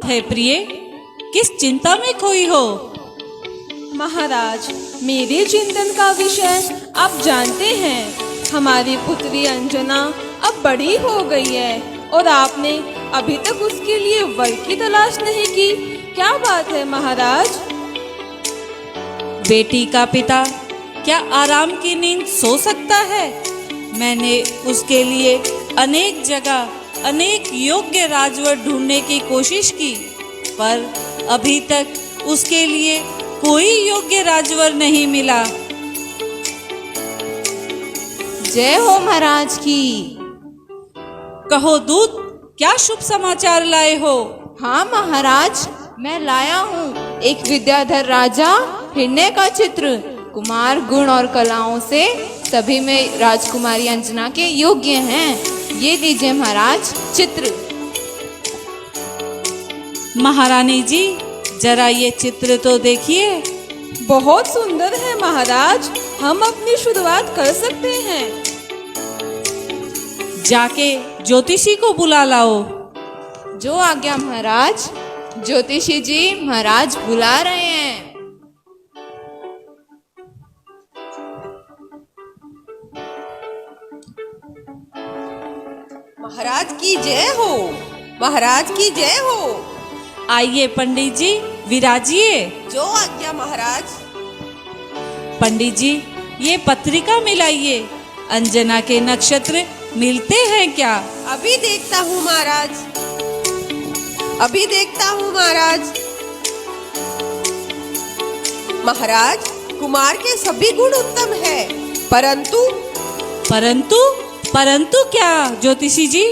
है प्रिय, किस चिंता में खोई हो? महाराज, मेरे चिंतन का विषय आप जानते हैं। हमारी पुत्री अंजना अब बड़ी हो गई है और आपने अभी तक उसके लिए वर की तलाश नहीं की। क्या बात है महाराज? बेटी का पिता क्या आराम की नींद सो सकता है? मैंने उसके लिए अनेक जगह अनेक योग्य राजवर ढूंढने की कोशिश की, पर अभी तक उसके लिए कोई योग्य राजवर नहीं मिला। जय हो महाराज की। कहो दूत, क्या शुभ समाचार लाए हो? हाँ महाराज, मैं लाया हूँ एक विद्याधर राजा हिरण्य का चित्र। कुमार गुण और कलाओं से सभी में राजकुमारी अंजना के योग्य हैं। ये लीजिए महाराज चित्र। महारानी जी, जरा ये चित्र तो देखिए। बहुत सुंदर है महाराज, हम अपनी शुरुआत कर सकते हैं। जाके ज्योतिषी को बुला लाओ। जो आज्ञा महाराज। ज्योतिषी जी महाराज बुला रहे हैं। महाराज की जय हो, महाराज की जय हो। आइए पंडित जी, विराजिए। जो आज्ञा महाराज। पंडित जी, ये पत्रिका मिलाइए। अंजना के नक्षत्र मिलते हैं क्या? अभी देखता हूँ महाराज, अभी देखता हूँ महाराज। महाराज, कुमार के सभी गुण उत्तम है, परंतु परंतु क्या ज्योतिषी जी?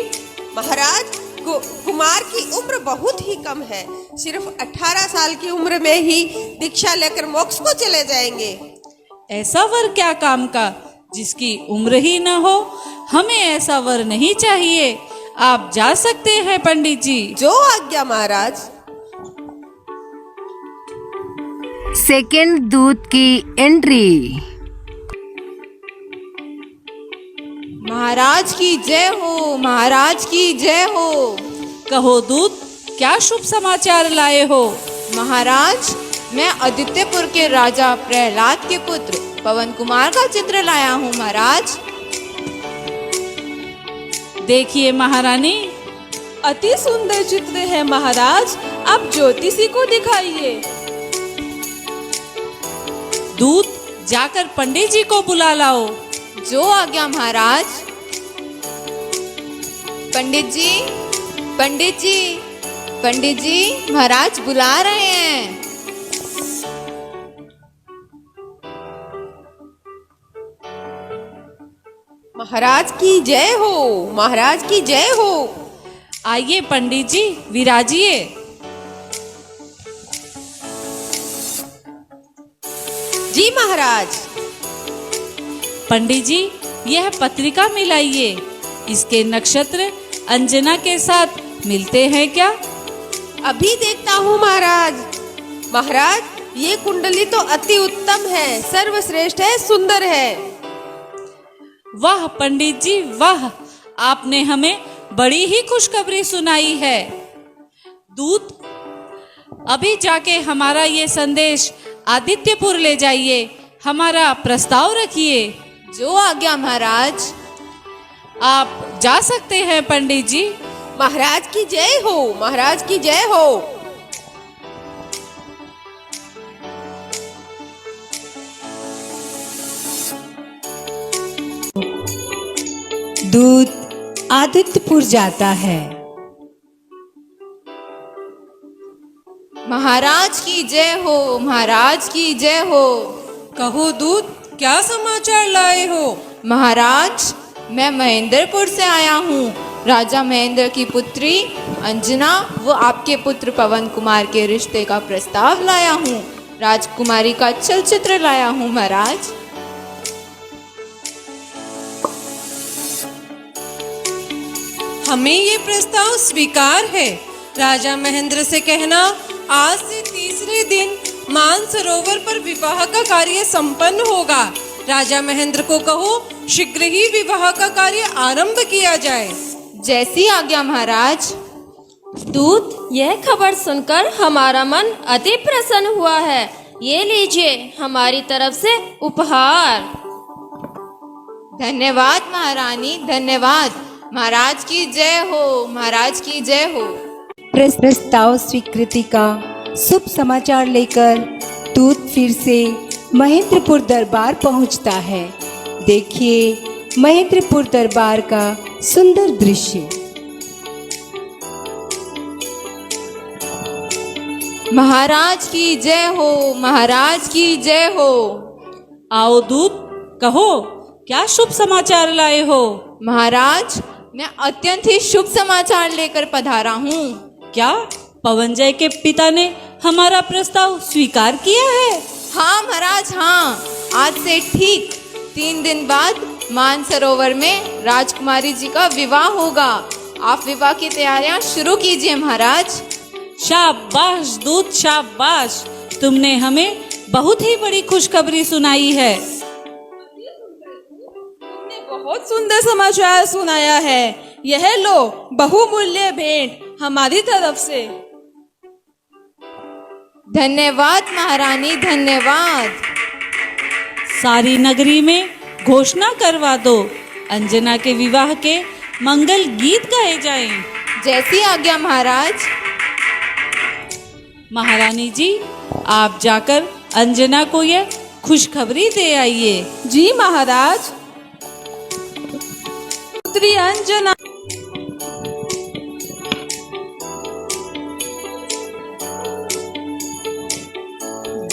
महाराज, कुमार की उम्र बहुत ही कम है। सिर्फ 18 साल की उम्र में ही दीक्षा लेकर मोक्ष को चले जाएंगे। ऐसा वर क्या काम का, जिसकी उम्र ही न हो? हमें ऐसा वर नहीं चाहिए। आप जा सकते हैं पंडित जी। जो आज्ञा महाराज। सेकंड दूत की एंट्री। महाराज की जय हो, महाराज की जय हो। कहो दूत, क्या शुभ समाचार लाए हो? महाराज, मैं आदित्यपुर के राजा प्रहलाद के पुत्र पवन कुमार का चित्र लाया हूँ महाराज। देखिए महारानी। अति सुंदर चित्र है महाराज, आप ज्योतिषी को दिखाइए। दूत, जाकर पंडित जी को बुला लाओ। जो आज्ञा महाराज। पंडित जी, पंडित जी, पंडित जी महाराज बुला रहे हैं। महाराज की जय हो, महाराज की जय हो। आइए पंडित जी, विराजिए। जी महाराज। पंडित जी, यह पत्रिका मिलाइए। इसके नक्षत्र अंजना के साथ मिलते हैं क्या? अभी देखता हूँ महाराज। महाराज, ये कुंडली तो अति उत्तम है, सर्वश्रेष्ठ है, सुंदर है। वाह पंडित जी वाह, आपने हमें बड़ी ही खुशखबरी सुनाई है। दूत, अभी जाके हमारा ये संदेश आदित्यपुर ले जाइए। हमारा प्रस्ताव रखिए। जो आज्ञा महाराज। आप जा सकते हैं पंडित जी। महाराज की जय हो, महाराज की जय हो। दूत आदित्यपुर जाता है। महाराज की जय हो, महाराज की जय हो। कहो दूत, क्या समाचार लाए हो? महाराज, मैं महेंद्रपुर से आया हूँ। राजा महेंद्र की पुत्री अंजना वो आपके पुत्र पवन कुमार के रिश्ते का प्रस्ताव लाया हूँ। राजकुमारी का चलचित्र लाया हूँ महाराज। हमें ये प्रस्ताव स्वीकार है। राजा महेंद्र से कहना, आज से तीसरे दिन मानसरोवर पर विवाह का कार्य संपन्न होगा। राजा महेंद्र को कहो, शीघ्र ही विवाह का कार्य आरंभ किया जाए। जैसी आज्ञा महाराज। दूत, यह खबर सुनकर हमारा मन अति प्रसन्न हुआ है। ये लीजिए हमारी तरफ से उपहार। धन्यवाद महारानी, धन्यवाद। महाराज की जय हो, महाराज की जय हो। प्रस्ताव स्वीकृति का शुभ समाचार लेकर दूत फिर से महेंद्रपुर दरबार पहुंचता है। देखिए महेंद्रपुर दरबार का सुंदर दृश्य। महाराज की जय हो, महाराज की जय हो। आओ दूत, कहो क्या शुभ समाचार लाए हो? महाराज, मैं अत्यंत ही शुभ समाचार लेकर पधारा हूँ। क्या पवनजय के पिता ने हमारा प्रस्ताव स्वीकार किया है? हाँ महाराज, हाँ। आज से ठीक 3 दिन बाद मानसरोवर में राजकुमारी जी का विवाह होगा। आप विवाह की तैयारियां शुरू कीजिए महाराज। शाबाश दूत, शाबाश। तुमने हमें बहुत ही बड़ी खुशखबरी सुनाई है। तुमने बहुत सुंदर समाचार सुनाया है। यह लो बहुमूल्य भेंट हमारी तरफ से। धन्यवाद महारानी, धन्यवाद। सारी नगरी में घोषणा करवा दो, अंजना के विवाह के मंगल गीत गाए जाएं। जैसी आज्ञा महाराज। महारानी जी, आप जाकर अंजना को यह खुशखबरी दे आइए। जी महाराज। पुत्री अंजना।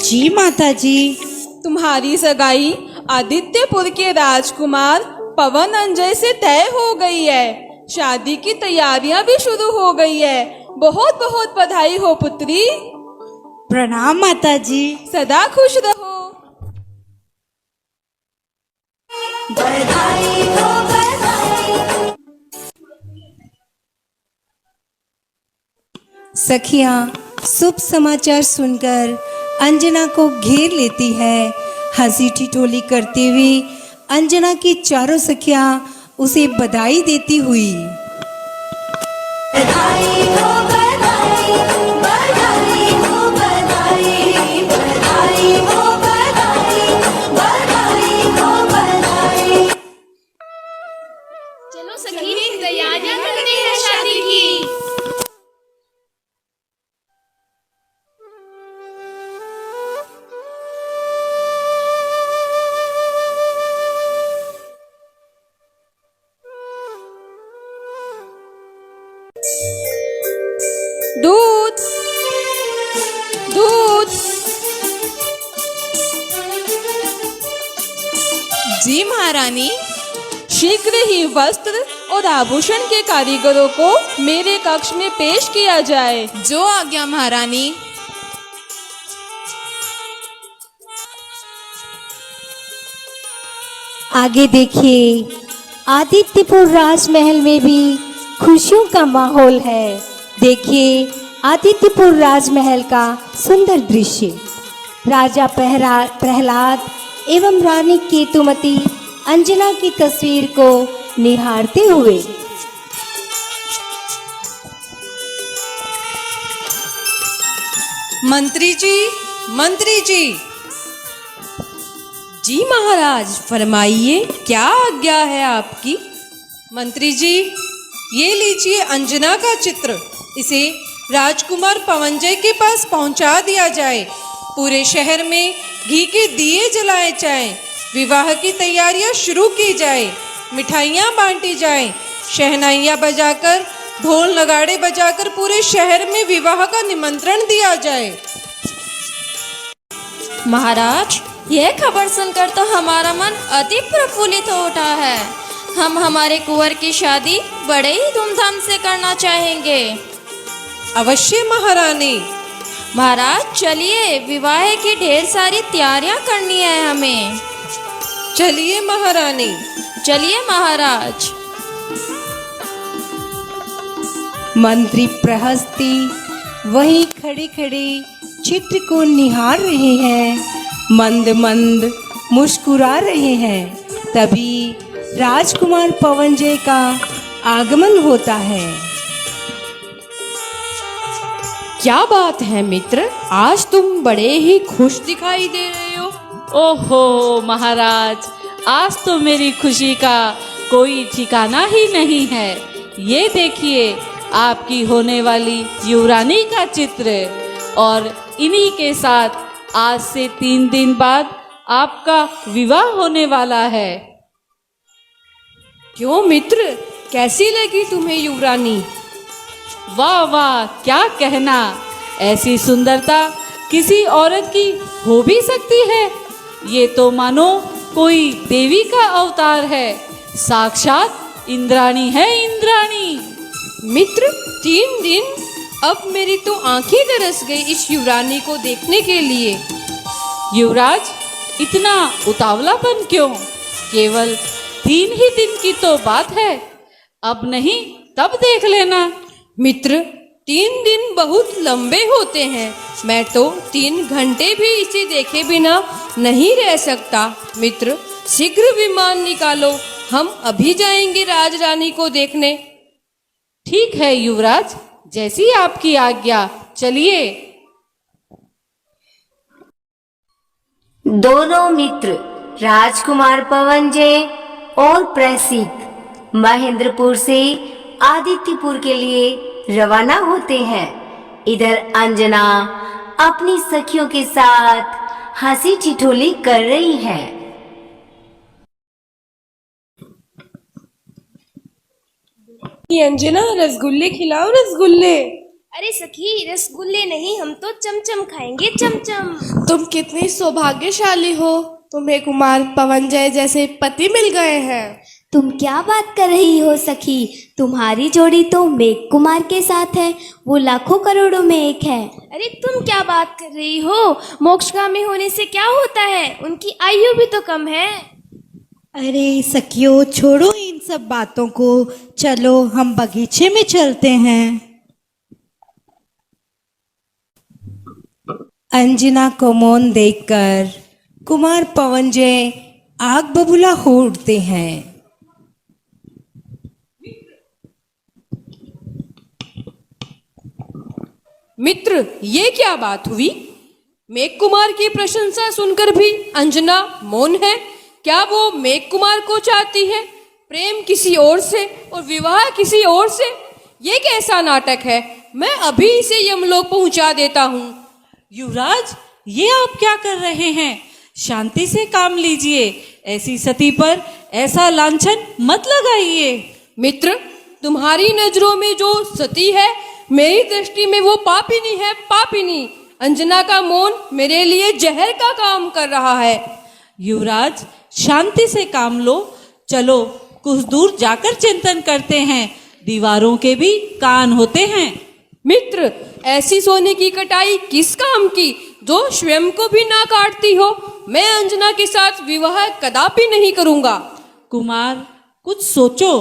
जी माता जी। तुम्हारी सगाई आदित्यपुर के राजकुमार पवन अंजय से तय हो गई है। शादी की तैयारियां भी शुरू हो गई है। बहुत बहुत बधाई हो पुत्री। प्रणाम माता जी। सदा खुश रहो। सखियां शुभ समाचार सुनकर अंजना को घेर लेती है। हंसी ठिठोली करते हुए अंजना की चारों सखियां उसे बधाई देती हुई चलो सखी, तैयारियां करते हैं शादी की। दूत, दूत। जी महारानी। शीघ्र ही वस्त्र और आभूषण के कारीगरों को मेरे कक्ष में पेश किया जाए। जो आज्ञा महारानी। आगे देखिए, आदित्यपुर राजमहल में भी खुशियों का माहौल है। देखिए आदित्यपुर राजमहल का सुंदर दृश्य। राजा प्रहलाद एवं रानी केतुमती अंजना की तस्वीर को निहारते हुए। मंत्री जी, मंत्री जी। जी महाराज, फरमाइए क्या आज्ञा है आपकी। मंत्री जी, ये लीजिए अंजना का चित्र। इसे राजकुमार पवनजय के पास पहुंचा दिया जाए। पूरे शहर में घी के दिए जलाए जाएं। विवाह की तैयारियां शुरू की जाए। मिठाइयां बांटी जाएं। शहनाइयां बजाकर, ढोल नगाड़े बजाकर पूरे शहर में विवाह का निमंत्रण दिया जाए। महाराज, यह खबर सुनकर तो हमारा मन अति प्रफुल्लित हो उठा है। हम हमारे कुंवर की शादी बड़े ही धूमधाम से करना चाहेंगे। अवश्य महारानी। महाराज चलिए, विवाह की ढेर सारी तैयारियां करनी है हमें। चलिए महारानी। चलिए महाराज। मंत्री प्रहस्ती वहीं खड़े खड़े चित्र को निहार रहे हैं, मंद मंद मुस्कुरा रहे हैं। तभी राजकुमार पवनजय का आगमन होता है। क्या बात है मित्र, आज तुम बड़े ही खुश दिखाई दे रहे हो। ओहो महाराज, आज तो मेरी खुशी का कोई ठिकाना ही नहीं है। ये देखिए आपकी होने वाली युवरानी का चित्र, और इन्हीं के साथ आज से 3 दिन बाद आपका विवाह होने वाला है। क्यों मित्र, कैसी लगी तुम्हें युवरानी? वाह वाह, क्या कहना, ऐसी सुंदरता किसी औरत की हो भी सकती है। ये तो मानो कोई देवी का अवतार है, साक्षात इंद्राणी है, इंद्राणी। मित्र 3 दिन, अब मेरी तो आंखें तरस गई इस युवरानी को देखने के लिए। युवराज, इतना उतावलापन क्यों? केवल 3 ही दिन की तो बात है, अब नहीं तब देख लेना। मित्र 3 दिन बहुत लंबे होते हैं, मैं तो 3 घंटे भी इसे देखे बिना नहीं रह सकता। मित्र शीघ्र विमान निकालो, हम अभी जाएंगे राजरानी को देखने। ठीक है युवराज, जैसी आपकी आज्ञा, चलिए। दोनों मित्र राजकुमार पवनजय और प्रसिद्ध महेंद्रपुर से आदित्यपुर के लिए रवाना होते हैं। इधर अंजना अपनी सखियों के साथ हंसी ठिठोली कर रही है। अंजना, रसगुल्ले खिलाओ, रसगुल्ले। अरे सखी, रसगुल्ले नहीं, हम तो चमचम खाएंगे, चमचम। तुम कितनी सौभाग्यशाली हो, तुम्हें कुमार पवनजय जैसे पति मिल गए हैं। तुम क्या बात कर रही हो सखी, तुम्हारी जोड़ी तो मेघ कुमार के साथ है, वो लाखों करोड़ों में एक है। अरे तुम क्या बात कर रही हो, मोक्षगामी होने से क्या होता है, उनकी आयु भी तो कम है। अरे सखियों, छोड़ो इन सब बातों को, चलो हम बगीचे में चलते हैं। अंजना को मौन देखकर कुमार पवनजय आग बबूला हो उठते हैं। मित्र ये क्या बात हुई? मेघ कुमार की प्रशंसा सुनकर भी अंजना मौन है। क्या वो मेघ कुमार को चाहती है? प्रेम किसी और से और विवाह किसी और से? ये कैसा नाटक है? मैं अभी इसे यमलोक पहुंचा देता हूँ। युवराज, ये आप क्या कर रहे हैं? शांति से काम लीजिए, ऐसी सती पर ऐसा लांछन मत लगाइए। मित्र तुम्हारी नजरों में जो सती है, मेरी दृष्टि में वो पापिनी है, पापिनी। अंजना का मौन मेरे लिए जहर का काम कर रहा है। युवराज, शांति से काम लो, चलो कुछ दूर जाकर चिंतन करते हैं, दीवारों के भी कान होते हैं। मित्र ऐसी सोने की कटाई किस काम की, जो स्वयं को भी ना काटती हो? मैं अंजना के साथ विवाह कदापि नहीं करूंगा। कुमार कुछ सोचो,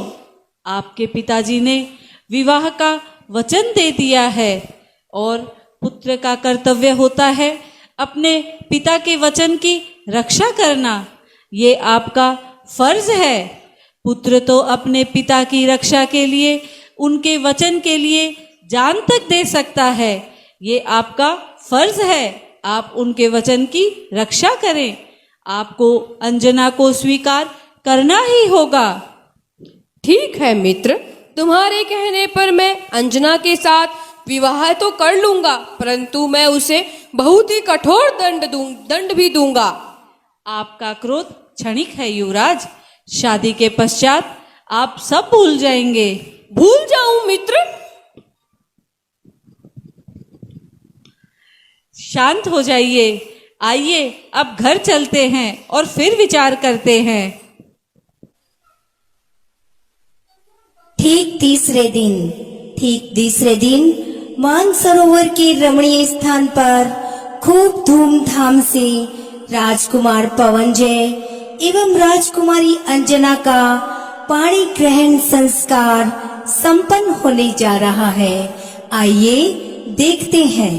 आपके पिताजी ने विवाह का वचन दे दिया है और पुत्र का कर्तव्य होता है अपने पिता के वचन की रक्षा करना। ये आपका फर्ज है। पुत्र तो अपने पिता की रक्षा के लिए, उनके वचन के लिए जान तक दे सकता है। ये आपका फर्ज है, आप उनके वचन की रक्षा करें। आपको अंजना को स्वीकार करना ही होगा। ठीक है मित्र, तुम्हारे कहने पर मैं अंजना के साथ विवाह तो कर लूंगा, परंतु मैं उसे बहुत ही कठोर दंड भी दूंगा। आपका क्रोध क्षणिक है युवराज, शादी के पश्चात आप सब भूल जाएंगे। भूल जाऊं मित्र? शांत हो जाइए, आइए अब घर चलते हैं और फिर विचार करते हैं। ठीक तीसरे दिन मानसरोवर के रमणीय स्थान पर खूब धूमधाम से राजकुमार पवनजय एवं राजकुमारी अंजना का पाणी ग्रहण संस्कार संपन्न होने जा रहा है। आइए देखते हैं।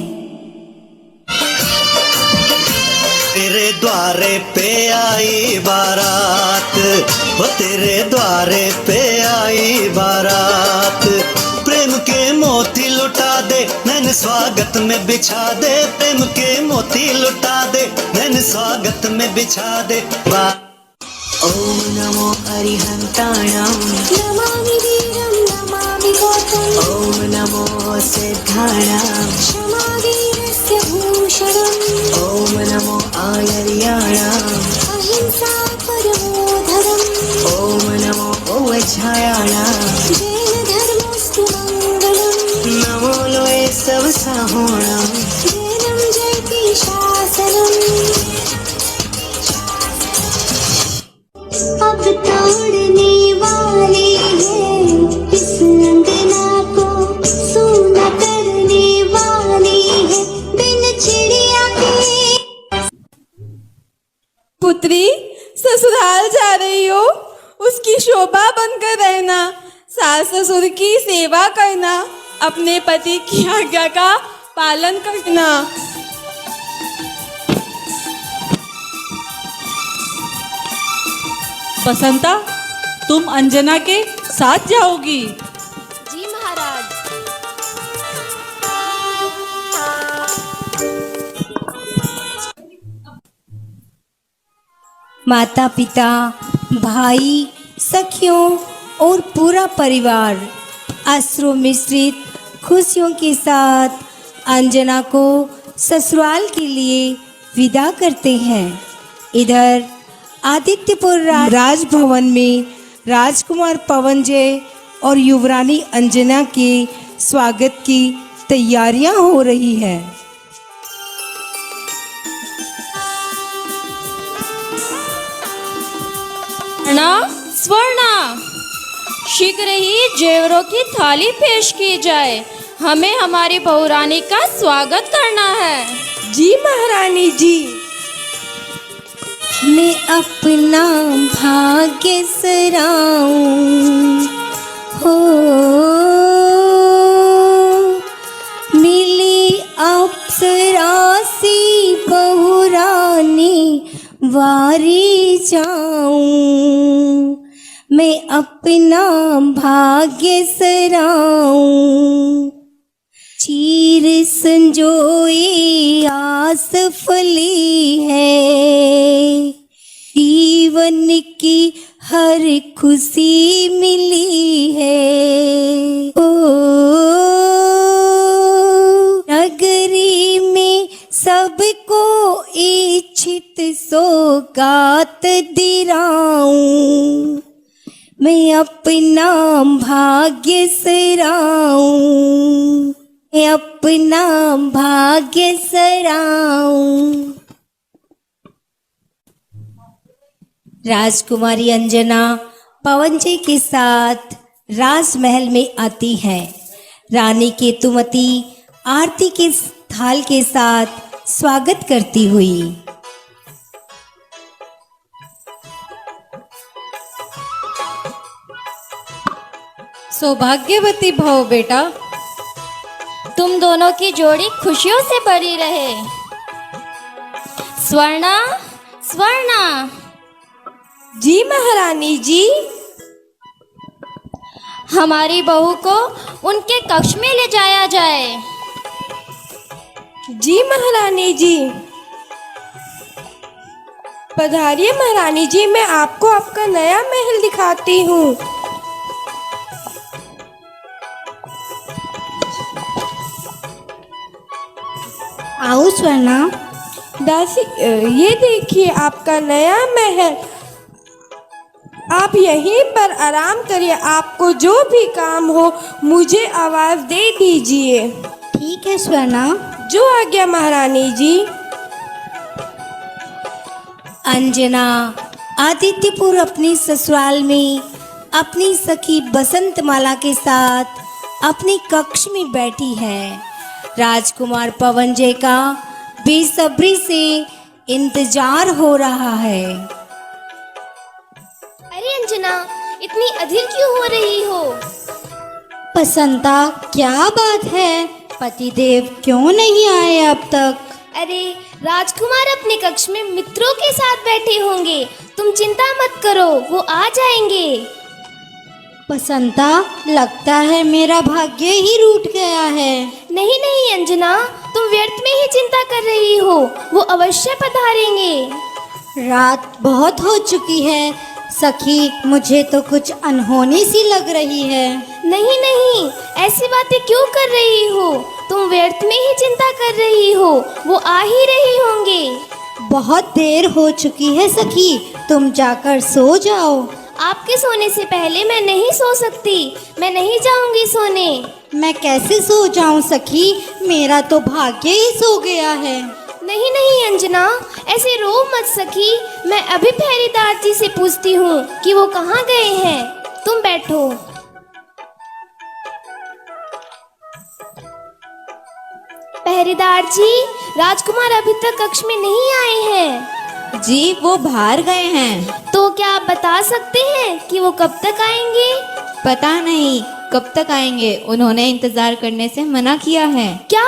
तेरे द्वारे पे आई बारात, वो तेरे द्वारे पे आई बारात। प्रेम के मोती लुटा दे, मैंने नैन स्वागत में बिछा दे, प्रेम के मोती लुटा दे, नैन स्वागत में बिछा दे। ओम नमो अरिहंताणं नमामि वीरं नमामि गौतम ओम नमो सिद्धाणां क्षमा वीरस्य भूषणम् ओम नमो आयर्याणां अहिंसा परमो धर्मम् ओम नमो ओवज्झायाणां जैन धर्मस्तु मङ्गलम् नमो लोए सब साहोणां जैनं जयति शासनम्। अब तोड़ने वाले हैं इस अंगना को, सोना करने वाले हैं बिन चिड़िया के। पुत्री, ससुराल जा रही हो, उसकी शोभा बनकर रहना, सास ससुर की सेवा करना, अपने पति की आज्ञा का पालन करना। बसंता, तुम अंजना के साथ जाओगी? जी महाराज। माता पिता, भाई, सखियों और पूरा परिवार अश्रु मिश्रित खुशियों के साथ अंजना को ससुराल के लिए विदा करते हैं। इधर आदित्यपुर राजभवन में राजकुमार पवनजय और युवरानी अंजना के स्वागत की तैयारियां हो रही है। स्वर्णा, शीघ्र ही जेवरों की थाली पेश की जाए, हमें हमारी बहुरानी का स्वागत करना है। जी महारानी जी। मैं अपना भाग्य सराऊं हो, मिली अप्सरा सी बहुरानी वारी जाऊं। मैं अपना भाग्य सराऊं, चीर संजोई आस फली है, जीवन की हर खुशी मिली है। ओ नगरी में सबको इच्छित सौगात दिलाऊं, मैं अपना भाग्य सराऊं, मैं अपना भाग्य सराऊं। राजकुमारी अंजना पवनजय के साथ राजमहल में आती है। रानी केतुमती आरती के थाल के साथ स्वागत करती हुई। सौभाग्यवती भव बेटा। तुम दोनों की जोड़ी खुशियों से भरी रहे। स्वर्णा, स्वर्णा। जी महारानी जी। हमारी बहू को उनके कक्ष में ले जाया जाए। जी महारानी जी। पधारिए महारानी जी, मैं आपको आपका नया महल दिखाती हूँ। आओ स्वर्णा। दासी, ये देखिए आपका नया महल। आप यहीं पर आराम करिए, आपको जो भी काम हो मुझे आवाज दे दीजिए। ठीक है स्वर्णा। जो आज्ञा महारानी जी। अंजना आदित्यपुर अपनी ससुराल में अपनी सखी बसंतमाला के साथ अपने कक्ष में बैठी है। राजकुमार पवनजय का बेसब्री से इंतजार हो रहा है। अरे अंजना, इतनी अधीर क्यों हो रही हो? बसंता, क्या बात है? पतिदेव क्यों नहीं आए अब तक? अरे राजकुमार अपने कक्ष में मित्रों के साथ बैठे होंगे, तुम चिंता मत करो, वो आ जाएंगे। बसंता, लगता है मेरा भाग्य ही रूठ गया है। नहीं नहीं अंजना, तुम व्यर्थ में ही चिंता कर रही हो, वो अवश्य पधारेंगे। रात बहुत हो चुकी है सखी, मुझे तो कुछ अनहोनी सी लग रही है। नहीं नहीं, ऐसी बातें क्यों कर रही हो? तुम व्यर्थ में ही चिंता कर रही हो, वो आ ही रही होंगे। बहुत देर हो चुकी है सखी, तुम जाकर सो जाओ। आपके सोने से पहले मैं नहीं सो सकती, मैं नहीं जाऊंगी सोने। मैं कैसे सो जाऊं सखी, मेरा तो भाग्य ही सो गया है। नहीं नहीं अंजना, ऐसे रो मत सखी, मैं अभी पहरेदार जी से पूछती हूँ कि वो कहाँ गए हैं। तुम बैठो। पहरेदार जी, राजकुमार अभी तक कक्ष में नहीं आए हैं। जी, वो बाहर गए हैं। तो क्या आप बता सकते हैं कि वो कब तक आएंगे? पता नहीं कब तक आएंगे, उन्होंने इंतजार करने से मना किया है। क्या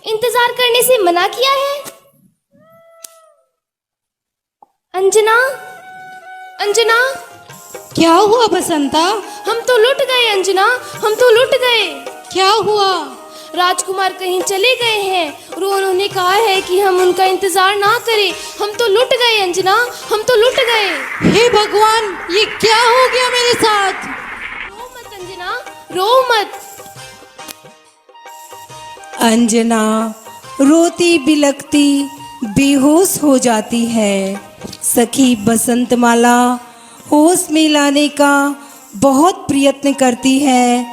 इंतजार करने से मना किया है? अंजना, अंजना, क्या हुआ बसंता? हम तो लुट गए अंजना, हम तो लुट गए। क्या हुआ? राजकुमार कहीं चले गए हैं और उन्होंने कहा है कि हम उनका इंतजार ना करें। हम तो लुट गए अंजना, हम तो लुट गए। हे भगवान, ये क्या हो गया मेरे साथ? रो मत अंजना, रो मत। अंजना रोती बिलखती बेहोश हो जाती है। सखी बसंतमाला होश में लाने का बहुत प्रयत्न करती है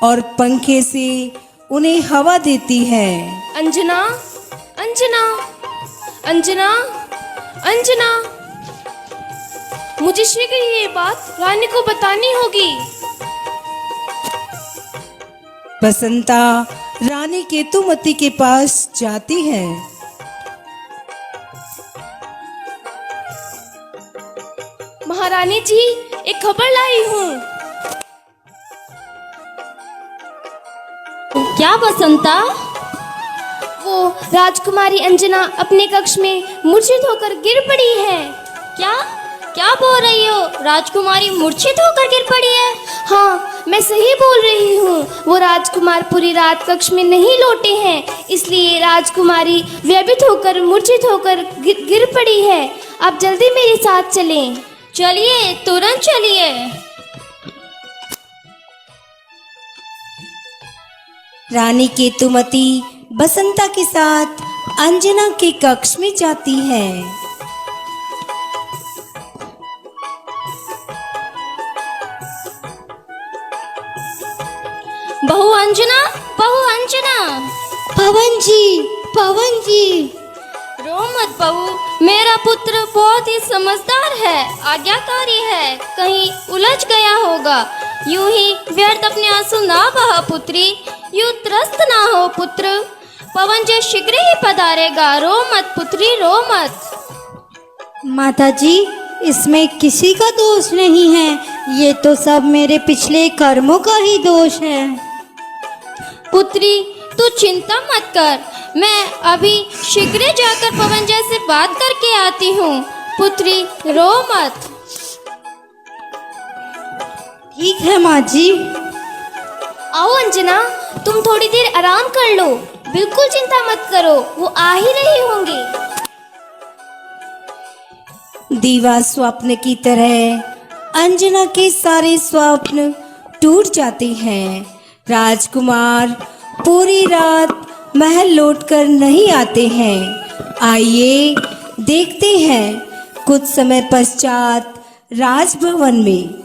और पंखे से उन्हें हवा देती है। अंजना, अंजना, अंजना, अंजना, मुझे शीघ्र ये बात रानी को बतानी होगी। बसंता रानी केतुमती के पास जाती है। महारानी जी, एक खबर लाई हूँ। क्या बसंता? वो राजकुमारी अंजना अपने कक्ष में मूर्छित होकर गिर पड़ी है। क्या क्या बोल रही हो? राजकुमारी मूर्छित होकर गिर पड़ी है? हाँ, मैं सही बोल रही हूँ। वो राजकुमार पूरी रात कक्ष में नहीं लौटे हैं, इसलिए राजकुमारी व्यभित होकर मूर्छित होकर गिर पड़ी है। आप जल्दी मेरे साथ चलें। चलिए, तुरंत चलिए। रानी केतुमती बसंता के साथ अंजना के कक्ष में जाती है। बहू अंजना, बहू अंजना। पवन जी, पवन जी। रो मत बहू, मेरा पुत्र बहुत ही समझदार है, आज्ञाकारी है, कहीं उलझ गया होगा। यूं ही व्यर्थ अपने आंसू ना बहा पुत्री, यूं त्रस्त ना हो पुत्र। पवन जी शीघ्र ही पधारेगा, रो मत पुत्री, रो मत। माता जी, इसमें किसी का दोष नहीं है, ये तो सब मेरे पिछले कर्मों का ही दोष है। पुत्री, तू चिंता मत कर, मैं अभी शीघ्र जाकर पवन जी से बात करके आती हूँ। पुत्री, रो मत। ठीक है माँ जी। आओ अंजना, तुम थोड़ी देर आराम कर लो, बिल्कुल चिंता मत करो, वो आ ही रहे होंगे। दीवा स्वप्न की तरह अंजना के सारे स्वप्न टूट जाते हैं। राजकुमार पूरी रात महल लौटकर नहीं आते हैं। आइए देखते हैं कुछ समय पश्चात राजभवन में।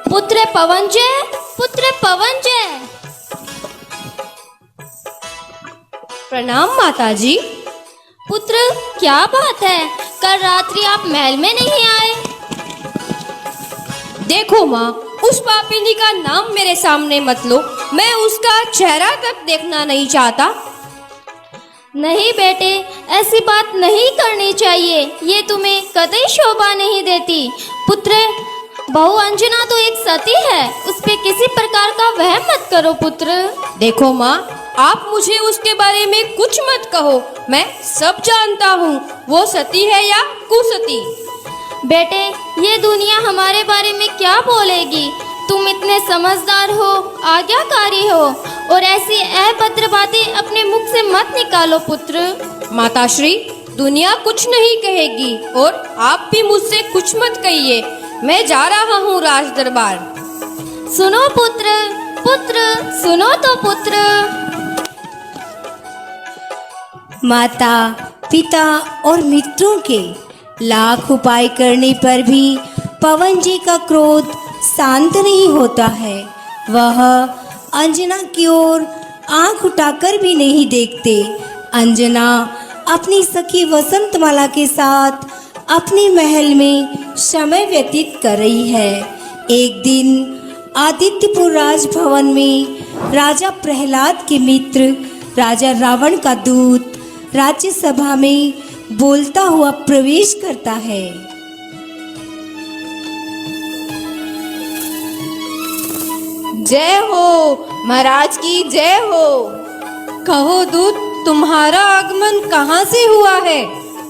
पुत्र पवन जय, पुत्र पवन जय। प्रणाम माताजी। पुत्र, क्या बात है, कल रात्रि आप महल में नहीं आए? देखो माँ, उस पापिनी का नाम मेरे सामने मत लो, मैं उसका चेहरा तक देखना नहीं चाहता। नहीं बेटे, ऐसी बात नहीं करनी चाहिए, ये तुम्हें कतई शोभा नहीं देती। पुत्र, बहू अंजना तो एक सती है, उस पे किसी प्रकार का वहम मत करो पुत्र। देखो माँ, आप मुझे उसके बारे में कुछ मत कहो, मैं सब जानता हूँ, वो सती है या कुसती। बेटे, ये दुनिया हमारे बारे में क्या बोलेगी? तुम इतने समझदार हो, आज्ञाकारी हो, और ऐसी अभद्र बातें अपने मुख से मत निकालो पुत्र। माताश्री, दुनिया कुछ नहीं कहेगी और आप भी मुझसे कुछ मत कहिए। मैं जा रहा हूँ राज दरबार। सुनो पुत्र, पुत्र सुनो तो पुत्र। माता, पिता और मित्रों के लाख उपाय करने पर भी पवन जी का क्रोध शांत नहीं होता है। वह अंजना की ओर आंख उठाकर भी नहीं देखते। अंजना अपनी सखी वसंतमाला के साथ अपने महल में समय व्यतीत कर रही है। एक दिन आदित्यपुर राजभवन में राजा प्रहलाद के मित्र राजा रावण का दूत राज्यसभा में बोलता हुआ प्रवेश करता है। जय हो महाराज की जय हो। कहो दूत, तुम्हारा आगमन कहाँ से हुआ है?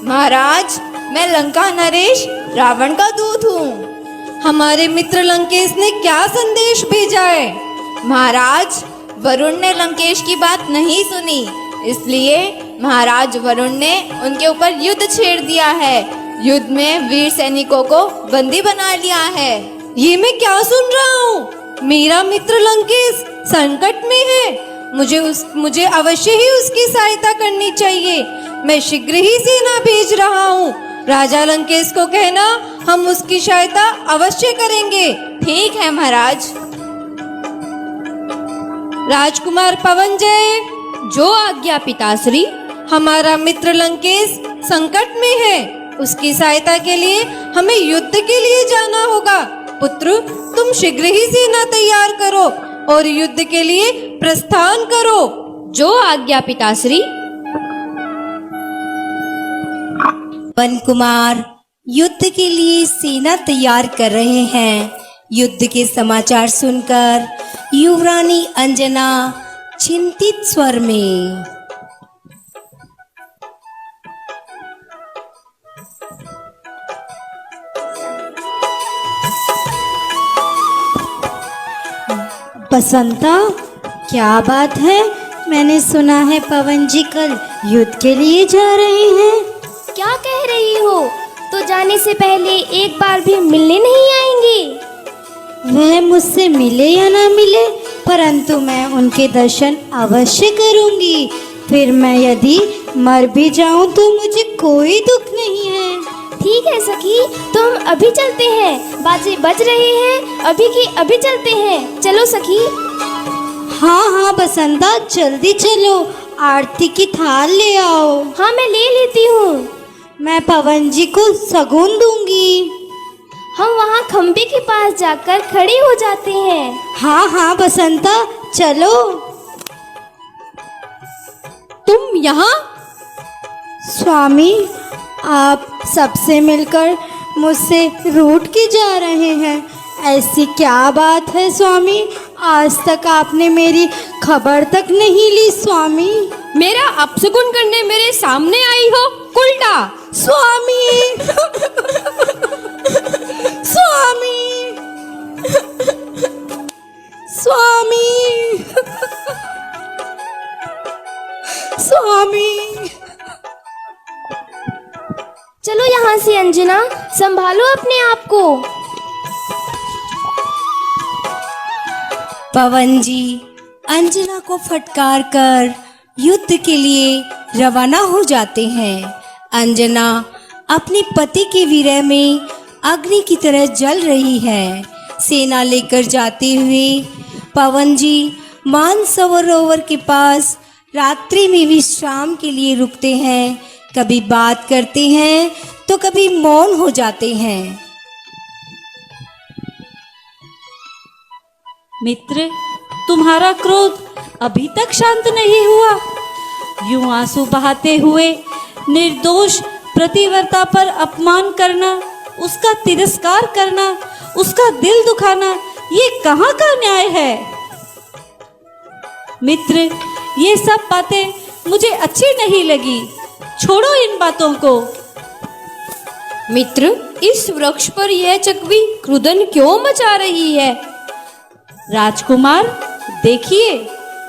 महाराज, मैं लंका नरेश रावण का दूत हूँ। हमारे मित्र लंकेश ने क्या संदेश भेजा है? महाराज, वरुण ने लंकेश की बात नहीं सुनी, इसलिए महाराज वरुण ने उनके ऊपर युद्ध छेड़ दिया है। युद्ध में वीर सैनिकों को बंदी बना लिया है। ये मैं क्या सुन रहा हूँ? मेरा मित्र लंकेश संकट में है। मुझे अवश्य ही उसकी सहायता करनी चाहिए। मैं शीघ्र ही सेना भेज रहा हूँ। राजा लंकेश को कहना, हम उसकी सहायता अवश्य करेंगे। ठीक है महाराज। राजकुमार पवनजय, जो आज्ञा पिताश्री। हमारा मित्र लंकेश संकट में है, उसकी सहायता के लिए हमें युद्ध के लिए जाना होगा। पुत्र, तुम शीघ्र ही सेना तैयार करो और युद्ध के लिए प्रस्थान करो। जो आज्ञा पिताश्री। वन कुमार युद्ध के लिए सेना तैयार कर रहे हैं। युद्ध के समाचार सुनकर युवरानी अंजना चिंतित स्वर में, बसंता, क्या बात है? मैंने सुना है पवन जी कल युद्ध के लिए जा रहे हैं। क्या कह रही हो? तो जाने से पहले एक बार भी मिलने नहीं आएंगी? वह मुझसे मिले या ना मिले, परंतु मैं उनके दर्शन अवश्य करूंगी। फिर मैं यदि मर भी जाऊं तो मुझे कोई दुख नहीं है। ठीक है सखी, तो हम अभी चलते हैं। बाजे बज रहे हैं, अभी की अभी चलते हैं। चलो सखी। हाँ हाँ बसंता, जल्दी चलो, आरती की थाल ले आओ। हाँ, मैं ले लेती हूँ। मैं पवन जी को सगुन दूंगी। हम वहाँ खम्बे के पास जाकर खड़े हो जाते हैं। हाँ हाँ बसंता, चलो। तुम यहाँ? स्वामी, आप सबसे मिलकर मुझसे रूठ के जा रहे हैं। ऐसी क्या बात है स्वामी? आज तक आपने मेरी खबर तक नहीं ली स्वामी। मेरा अपशगुन करने मेरे सामने आई हो, उल्टा। स्वामी स्वामी स्वामी स्वामी। चलो यहाँ से अंजना, संभालो अपने आप को। पवन जी अंजना को फटकार कर युद्ध के लिए रवाना हो जाते हैं। अंजना अपने पति के विरह में अग्नि की तरह जल रही है। सेना लेकर जाते हुए पवन जी मानसरोवर के पास रात्रि में विश्राम के लिए रुकते हैं। कभी बात करते हैं तो कभी मौन हो जाते हैं। मित्र, तुम्हारा क्रोध अभी तक शांत नहीं हुआ। यूं आंसू बहाते हुए निर्दोष प्रतिवर्ता पर अपमान करना, उसका तिरस्कार करना, उसका दिल दुखाना, ये कहाँ का न्याय है? मित्र, ये सब बातें मुझे अच्छी नहीं लगी। छोड़ो इन बातों को। मित्र, इस वृक्ष पर यह चकवी क्रुदन क्यों मचा रही है? राजकुमार, देखिए,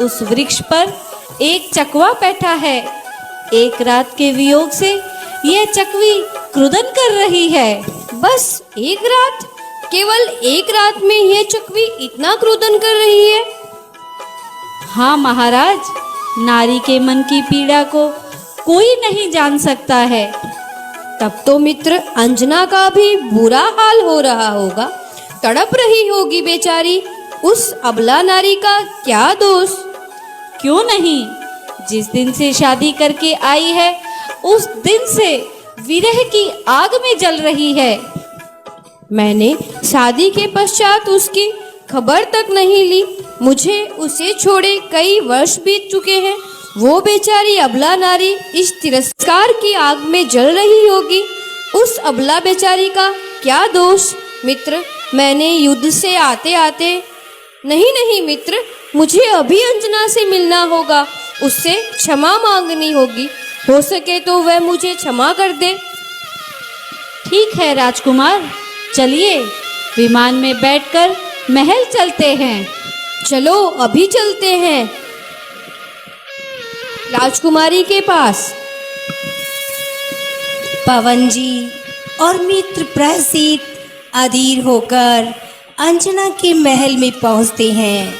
उस वृक्ष पर एक चकवा बैठा है। एक रात के वियोग से यह चकवी क्रुदन कर रही है। बस एक रात? केवल एक रात में यह चकवी इतना क्रुदन कर रही है? हाँ महाराज, नारी के मन की पीड़ा को कोई नहीं जान सकता है। तब तो मित्र, अंजना का भी बुरा हाल हो रहा होगा, तड़प रही होगी बेचारी। उस अबला नारी का क्या दोष? क्यों नहीं, जिस दिन से शादी करके आई है उस दिन से विरह की आग में जल रही है। मैंने शादी के पश्चात उसकी खबर तक नहीं ली। मुझे उसे छोड़े कई वर्ष बीत चुके हैं। वो बेचारी अबला नारी इस तिरस्कार की आग में जल रही होगी। उस अबला बेचारी का क्या दोष? मित्र, मैंने युद्ध से आते आते नहीं मित्र, मुझे अभी अंजना से मिलना होगा, उससे क्षमा मांगनी होगी। हो सके तो वह मुझे क्षमा कर दे। ठीक है राजकुमार, चलिए विमान में बैठकर महल चलते हैं। चलो अभी चलते हैं राजकुमारी के पास। पवन जी और मित्र प्रसिद्ध अधीर होकर अंजना के महल में पहुंचते हैं।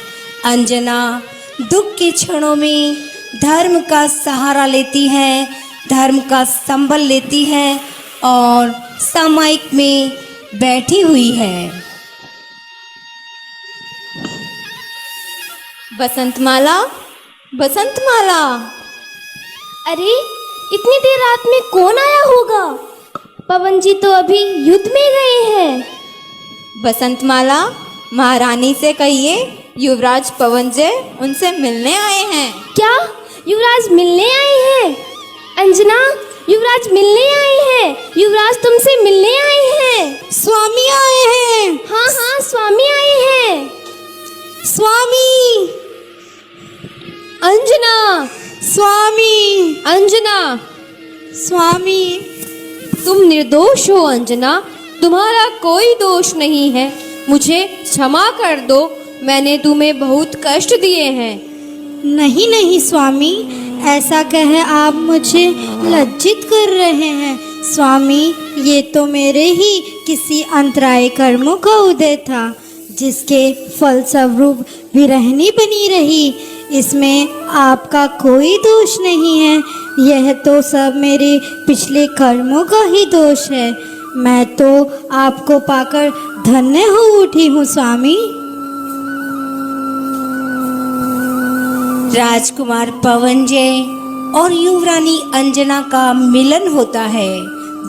अंजना दुख के क्षणों में धर्म का सहारा लेती है, धर्म का संबल लेती है और सामायिक में बैठी हुई है। बसंतमाला, बसंतमाला। अरे, इतनी देर रात में कौन आया होगा? पवन जी तो अभी युद्ध में गए हैं। बसंतमाला, महारानी से कहिए युवराज पवन जय उनसे मिलने आए हैं। क्या युवराज मिलने आए हैं? अंजना, युवराज मिलने आए हैं। युवराज तुमसे मिलने आए हैं। स्वामी आए हैं। हाँ हाँ, स्वामी आए हैं। स्वामी, अंजना, स्वामी, अंजना। स्वामी। तुम निर्दोष हो अंजना, तुम्हारा कोई दोष नहीं है। मुझे क्षमा कर दो, मैंने तुम्हें बहुत कष्ट दिए हैं। नहीं नहीं स्वामी, ऐसा कहे आप मुझे लज्जित कर रहे हैं। स्वामी, ये तो मेरे ही किसी अंतराय कर्मों का उदय था, जिसके फलस्वरूप विरहनी बनी रही। इसमें आपका कोई दोष नहीं है। यह तो सब मेरे पिछले कर्मों का ही दोष है। मैं तो आपको पाकर धन्य हो उठी हूँ स्वामी। राजकुमार पवन जय और युवरानी अंजना का मिलन होता है।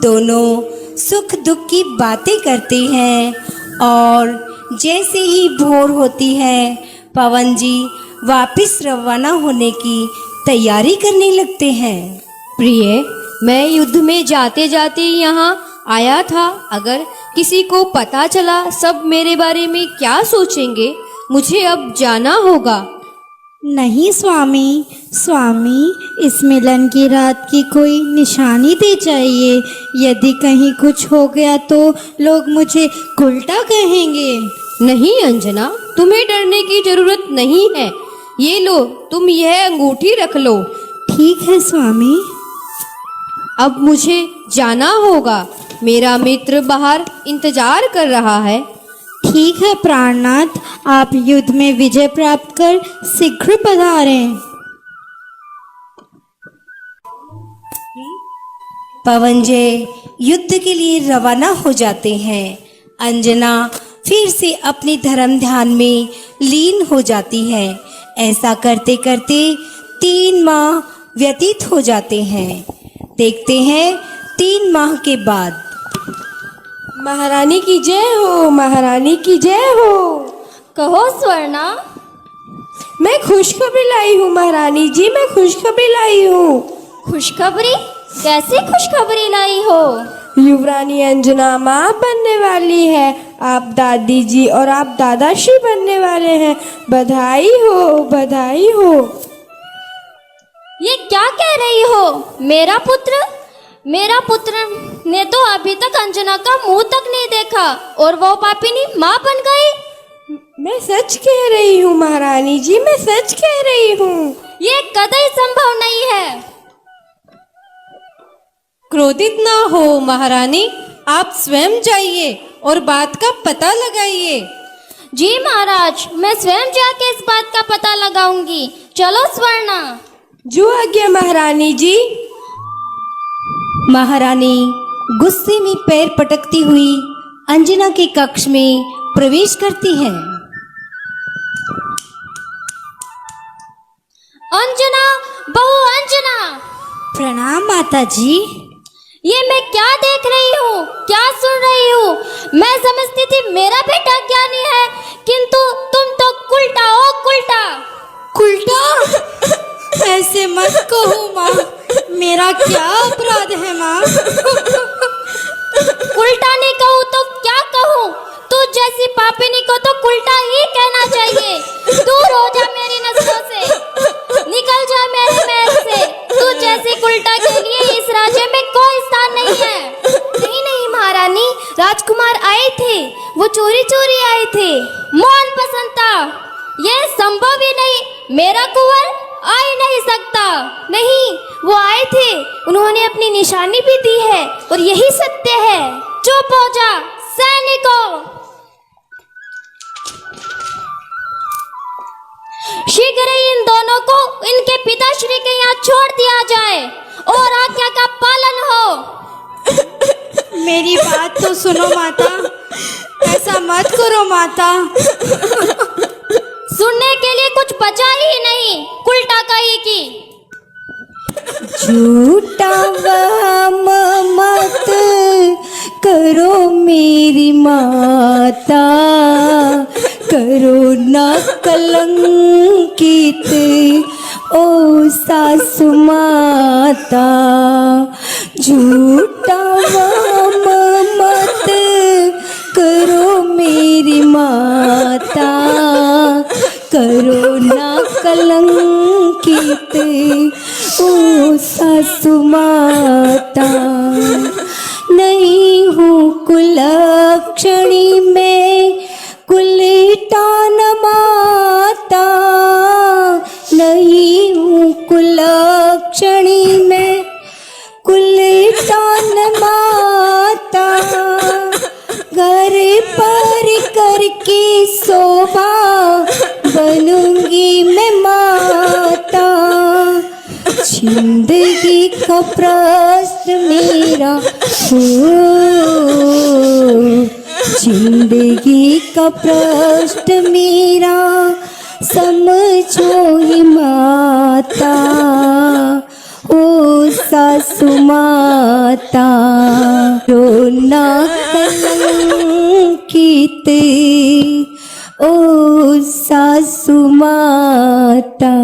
दोनों सुख दुख की बातें करते हैं और जैसे ही भोर होती है पवन जी वापस रवाना होने की तैयारी करने लगते हैं। प्रिय, मैं युद्ध में जाते जाते यहाँ आया था। अगर किसी को पता चला सब मेरे बारे में क्या सोचेंगे। मुझे अब जाना होगा। नहीं स्वामी, स्वामी, इस मिलन की रात की कोई निशानी दे चाहिए। यदि कहीं कुछ हो गया तो लोग मुझे उल्टा कहेंगे। नहीं अंजना, तुम्हें डरने की जरूरत नहीं है। ये लो, तुम यह अंगूठी रख लो। ठीक है स्वामी। अब मुझे जाना होगा, मेरा मित्र बाहर इंतजार कर रहा है। ठीक है प्राणनाथ, आप युद्ध में विजय प्राप्त कर शीघ्र पधारें। पवन जय युद्ध के लिए रवाना हो जाते हैं। अंजना फिर से अपने धर्म ध्यान में लीन हो जाती है। ऐसा करते करते 3 माह व्यतीत हो जाते हैं। देखते हैं 3 माह के बाद। महारानी की जय हो, महारानी की जय हो। कहो स्वर्णा। मैं खुशखबरी लाई हूँ महारानी जी, मैं खुशखबरी लाई हूँ। खुशखबरी? कैसी खुशखबरी लाई हो? युवरानी अंजना माँ बनने वाली है। आप दादी जी और आप दादाश्री बनने वाले हैं। बधाई हो, बधाई हो। ये क्या कह रही हो? मेरा पुत्र ने तो अभी तक अंजना का मुंह तक नहीं देखा और वो पापिनी माँ बन गई। मैं सच कह रही हूँ महारानी जी, मैं सच कह रही हूँ। ये कतई संभव नहीं है। क्रोधित ना हो महारानी, आप स्वयं जाइए और बात का पता लगाइए। जी महाराज, मैं स्वयं जाके इस बात का पता लगाऊंगी। चलो स्वर्णा। जो आज्ञा महारानी जी। महारानी गुस्से में पैर पटकती हुई अंजना के कक्ष में प्रवेश करती है। अंजना, बहू अंजना। प्रणाम माता जी। ये मैं क्या देख रही हूँ, क्या सुन रही हूँ? मैं समझती थी मेरा बेटा ज्ञानी है, किंतु तुम तो कुलटा हो, कुलटा। कुलटा? ऐसे मत कहो माँ, मेरा क्या अपराध है माँ? उल्टा नहीं कहूँ तो क्या कहूँ? तू जैसी पापिनी को तो उल्टा ही कहना चाहिए। दूर हो जा मेरी नजरों से, निकल जा मेरे महल से। तू जैसी उल्टा के लिए इस राज्य में कोई स्थान नहीं है। नहीं नहीं महारानी, राजकुमार आए थे, वो चोरी चोरी आए थे। मौन बसंता, ये संभव ही नहीं। मेरा कुंवर आ ही नहीं सकता। नहीं, वो आए थे, उन्होंने अपनी निशानी भी दी है और यही सत्य है। चुप हो जा सैनिकों। शीघ्र ही इन दोनों को इनके पिताश्री के यहाँ छोड़ दिया जाए और आज्ञा का पालन हो। मेरी बात तो सुनो माता, ऐसा मत करो माता। सुनने के लिए कुछ बचा ही नहीं, उल्टा कही की। झूठा वहम मत करो मेरी माता, करो ना कलंकित ओ सासु माता। झूठा वहम मत करो मेरी माता, करो ना कलंकित ओ सासु माता। नहीं हूँ कुलक्षणी में कुलटान माता, नहीं हूँ कुलक्षणी में कुलटान माता। घर पर करके शोभा बनूंगी मैं माता। जिंदगी का प्रश्न मेरा हो, जिंदगी का प्रश्न मेरा समझो ही माता ओ सासु माता। रोना कलंकित ओ सासु माता।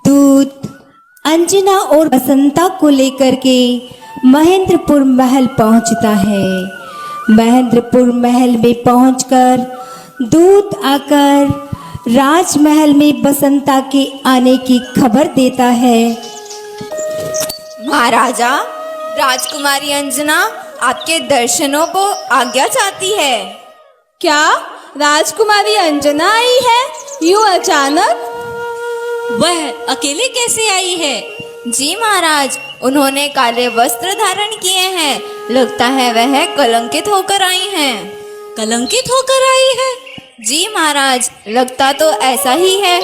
दूत अंजना और बसंता को लेकर के महेंद्रपुर महल पहुंचता है। महेंद्रपुर महल में पहुंचकर दूत आकर राजमहल में बसंता के आने की खबर देता है। महाराजा, राजकुमारी अंजना आपके दर्शनों को आज्ञा चाहती है। क्या राजकुमारी अंजना आई है यूं अचानक? वह अकेले कैसे आई है? जी महाराज, उन्होंने काले वस्त्र धारण किए हैं। लगता है वह कलंकित होकर आई हैं। कलंकित होकर आई है? जी महाराज, लगता तो ऐसा ही है।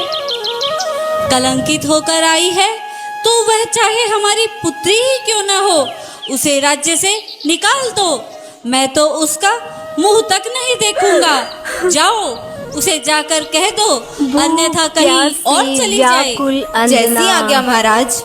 कलंकित होकर आई है तो वह चाहे हमारी पुत्री ही क्यों ना हो, उसे राज्य से निकाल दो। मैं तो उसका मुंह तक नहीं देखूंगा। जाओ, उसे जाकर कह दो, अन्यथा कहीं और चली जाए। जैसी आज्ञा महाराज।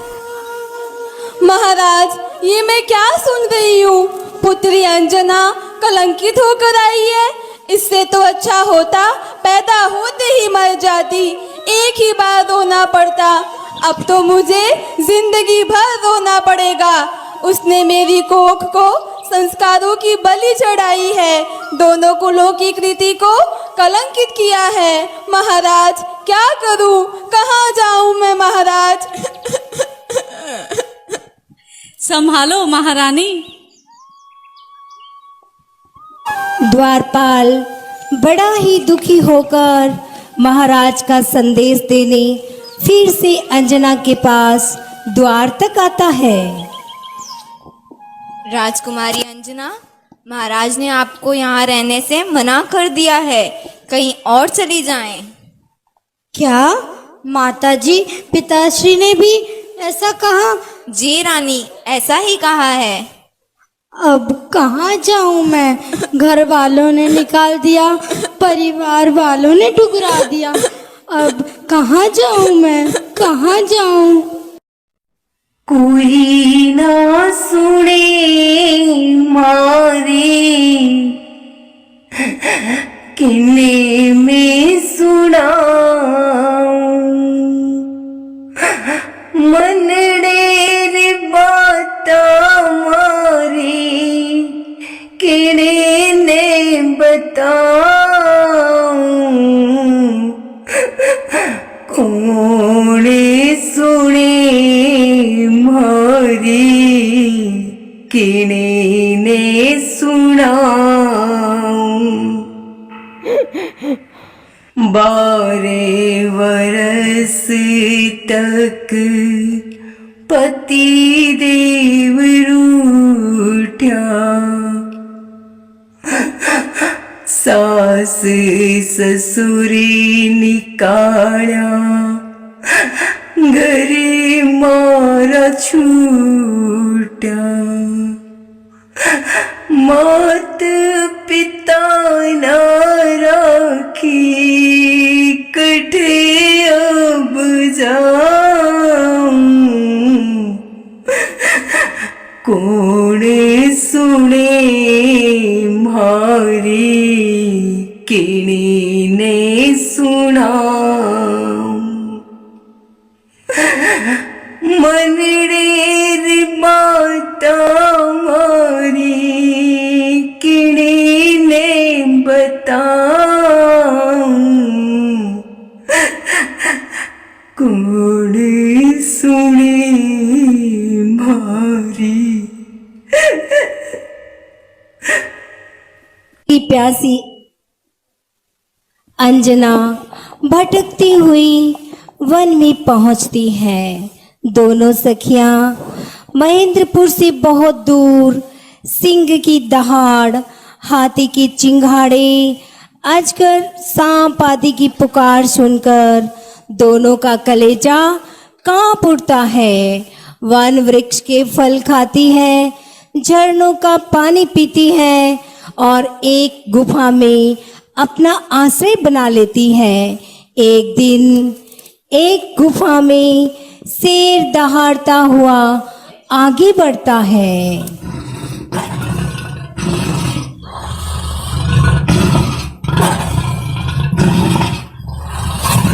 महाराज, ये मैं क्या सुन रही हूँ? पुत्री अंजना कलंकित होकर आई है। इससे तो अच्छा होता पैदा होते ही मर जाती, एक ही बार रोना पड़ता। अब तो मुझे जिंदगी भर रोना पड़ेगा। उसने मेरी कोख को संस्कारों की बलि चढ़ाई है। दोनों कुलों की कृति को कलंकित किया है। महाराज क्या करूं, कहाँ जाऊं मैं महाराज? संभालो महारानी। द्वारपाल बड़ा ही दुखी होकर महाराज का संदेश देने फिर से अंजना के पास द्वार तक आता है। राजकुमारी अंजना, महाराज ने आपको यहाँ रहने से मना कर दिया है, कहीं और चली जाएं। क्या माताजी, पिताश्री ने भी ऐसा कहा? जी रानी, ऐसा ही कहा है। अब कहाँ जाऊं मैं? घर वालों ने निकाल दिया, परिवार वालों ने ठुकरा दिया। अब कहाँ जाऊं मैं, कहाँ जाऊं? कोई ना सुने मारे किन्ने में सुनाऊं, मनड़े बाता मारे किने ने बताऊं, कोने सुने मारी किने ने सुनाऊं, 12 वर्ष तक पति देव रूठा, सास ससुरी निकाला, घरे मारा छूटा, मात पिता ना राखी, कठे अब जाऊं, कोने सुने मारी किने ने सुनाऊं, मनड़े बाता मारी किने ने बताऊं, कोने सुने मारी। प्यासी अंजना भटकती हुई वन में पहुंचती है। दोनों सखियां महेंद्रपुर से बहुत दूर सिंह की दहाड़, हाथी की चिंगाड़े, अजगर, सांप आदि की पुकार सुनकर दोनों का कलेजा कांप उठता है। वन वृक्ष के फल खाती है, झरनों का पानी पीती है और एक गुफा में अपना आश्रय बना लेती है। एक दिन एक गुफा में शेर दहाड़ता हुआ आगे बढ़ता है।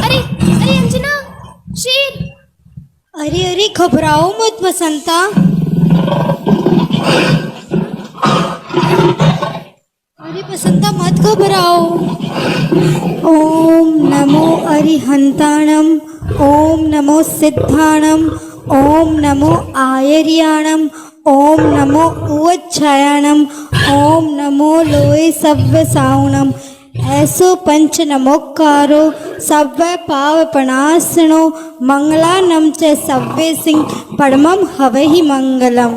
अरे अरे अंजना, शेर! अरे अरे घबराओ मत बसंता। अरे बसंता मत घबराओ। ओम नमो अरिहंताणम, ओम नमो सिद्धाणम, ओम नमो आयर्याणम, ओम नमो उवच्छायाणम, ओम नमो लोए सव्य साउणम। ऐसो पंच नमोकारो सव्य पाव पणासनो, मंगलानम च सव्य सिंह परमम हवहि मंगलम।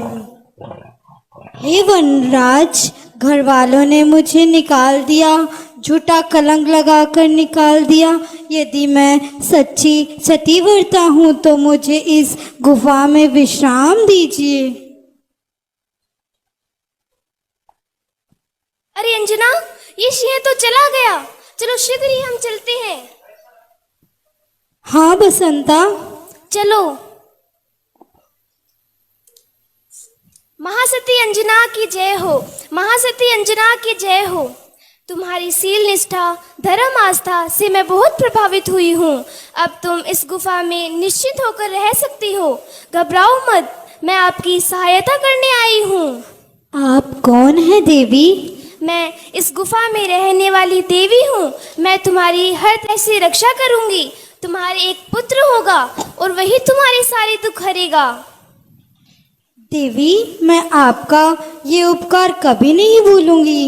हे वनराज, घर वालों ने मुझे निकाल दिया, झूठा कलंक लगाकर निकाल दिया। यदि मैं सच्ची सतीव्रता हूँ तो मुझे इस गुफा में विश्राम दीजिए। अरे अंजना, ये सिंह तो चला गया। चलो शीघ्र ही हम चलते हैं। हाँ बसंता, चलो। महासती अंजना की जय हो, महासती अंजना की जय हो। तुम्हारी शील निष्ठा, धर्म आस्था से मैं बहुत प्रभावित हुई हूँ। अब तुम इस गुफा में निश्चिंत होकर रह सकती हो। घबराओ मत, मैं आपकी सहायता करने आई हूँ। आप कौन है देवी? मैं इस गुफा में रहने वाली देवी हूँ। मैं तुम्हारी हर तरह से रक्षा करूँगी। तुम्हारे एक पुत्र होगा और वही तुम्हारे सारे दुख हरेगा। देवी, मैं आपका ये उपकार कभी नहीं भूलूंगी।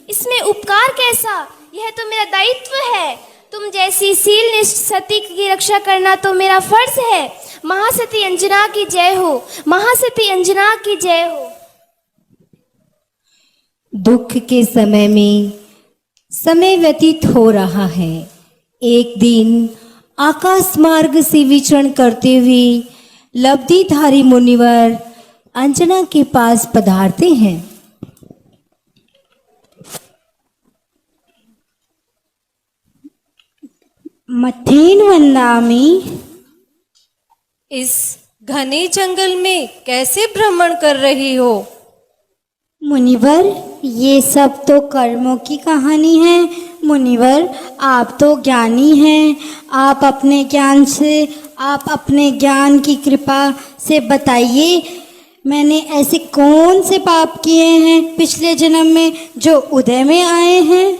इसमें उपकार कैसा, यह तो मेरा दायित्व है। तुम जैसी शीलनिष्ठ सती की रक्षा करना तो मेरा फर्ज है। महासती अंजना की जय हो, महासती अंजना की जय हो। दुख के समय में समय व्यतीत हो रहा है। एक दिन आकाश मार्ग से विचरण करते हुए लब्धिधारी मुनिवर अंजना के पास पधारते हैं। मथेन वंदामी। इस घने जंगल में कैसे भ्रमण कर रही हो? मुनिवर, ये सब तो कर्मों की कहानी है। मुनिवर, आप तो ज्ञानी हैं। आप अपने ज्ञान की कृपा से बताइए, मैंने ऐसे कौन से पाप किए हैं पिछले जन्म में जो उदय में आए हैं?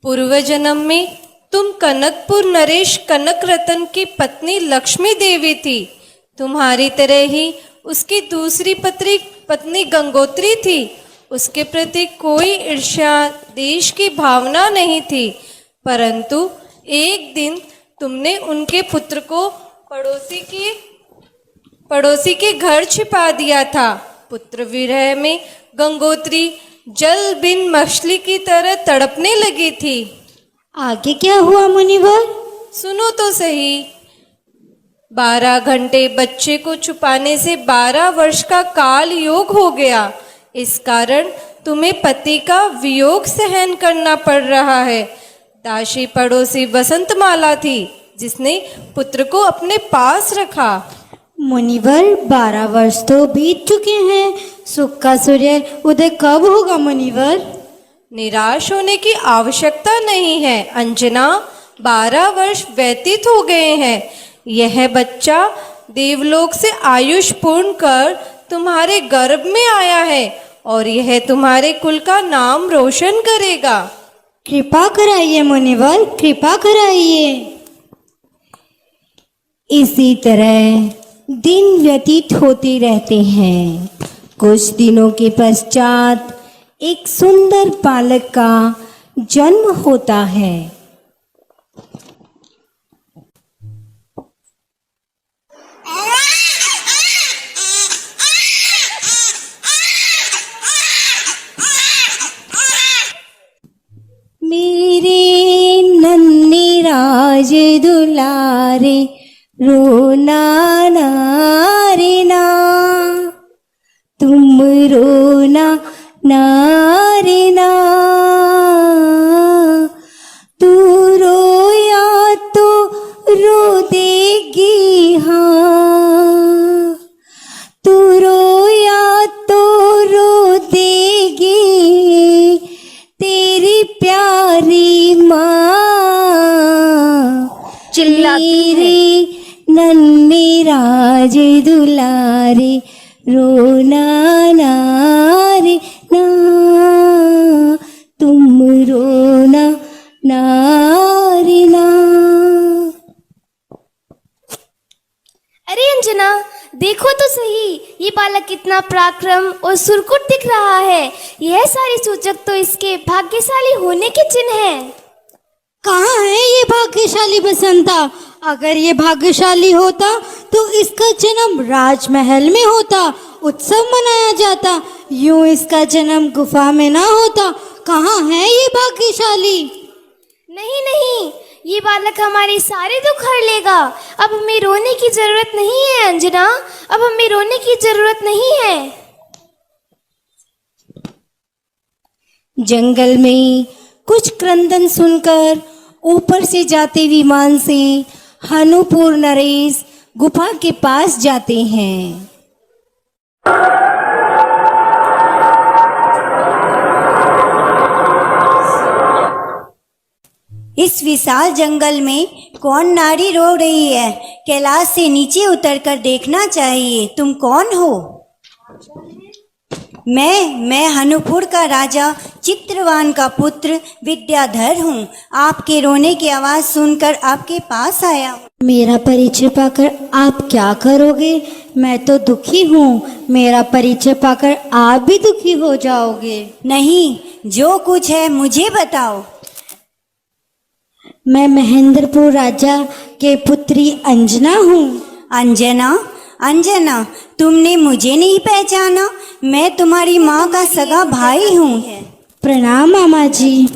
पूर्व जन्म में तुम कनकपुर नरेश कनक रतन की पत्नी लक्ष्मी देवी थी। तुम्हारी तरह ही उसकी दूसरी पत्नी गंगोत्री थी। उसके प्रति कोई ईर्ष्या देश की भावना नहीं थी, परंतु एक दिन तुमने उनके पुत्र को पड़ोसी के घर छिपा दिया था। पुत्र विरह में गंगोत्री जल बिन मछली की तरह तड़पने लगी थी। आगे क्या हुआ मुनिवर? सुनो तो सही। 12 घंटे बच्चे को छुपाने से 12 वर्ष का काल योग हो गया। इस कारण तुम्हें पति का वियोग सहन करना पड़ रहा है। दासी पड़ोसी वसंतमाला थी जिसने पुत्र को अपने पास रखा। मुनिवर, 12 वर्ष तो बीत चुके हैं। सुख का सूर्य उदय कब होगा मुनिवर? निराश होने की आवश्यकता नहीं है अंजना। 12 वर्ष व्यतीत हो गए हैं। यह बच्चा देवलोक से आयुष पूर्ण कर तुम्हारे गर्भ में आया है और यह तुम्हारे कुल का नाम रोशन करेगा। कृपा कराइए मुनिवर, कृपा कराइए। इसी तरह दिन व्यतीत होते रहते हैं। कुछ दिनों के पश्चात एक सुंदर बालक का जन्म होता है। मेरे नन्हे राज दुलारे रोना ना रे ना, तुम रोना ना रे ना। तू रोया तो रो देगी हाँ, तू रोया तो रो देगी तेरी प्यारी माँ। मेरे नन्हे राज दुलारे रोना ना रे ना, तुम रोना ना रे ना। अरे अंजना, देखो तो सही, ये बालक कितना पराक्रम और सुरकुट दिख रहा है। यह सारी सूचक तो इसके भाग्यशाली होने के चिन्ह हैं। कहाँ है ये भाग्यशाली बसंता? अगर ये भाग्यशाली होता तो इसका जन्म राजमहल में होता, उत्सव मनाया जाता। यूं इसका जन्म गुफा में ना होता। कहाँ है ये भाग्यशाली? नहीं नहीं, ये बालक हमारे सारे दुख हर लेगा। अब हमें रोने की जरूरत नहीं है अंजना, अब हमें रोने की जरूरत नहीं है। जंगल में कुछ क्रंदन सुनकर ऊपर से जाते विमान से हनुपुर नरेश गुफा के पास जाते हैं। इस विशाल जंगल में कौन नारी रो रही है? कैलाश से नीचे उतरकर देखना चाहिए। तुम कौन हो? मैं हनुपुर का राजा चित्रवान का पुत्र विद्याधर हूँ। आपके रोने की आवाज़ सुनकर आपके पास आया हूँ। मेरा परिचय पाकर आप क्या करोगे? मैं तो दुखी हूँ। मेरा परिचय पाकर आप भी दुखी हो जाओगे। नहीं, जो कुछ है मुझे बताओ। मैं महेंद्रपुर राजा के पुत्री अंजना हूँ। अंजना, अंजना, तुमने मुझे नहीं पहचाना? मैं तुम्हारी माँ का सगा भाई हूँ। प्रणाम मामा जी।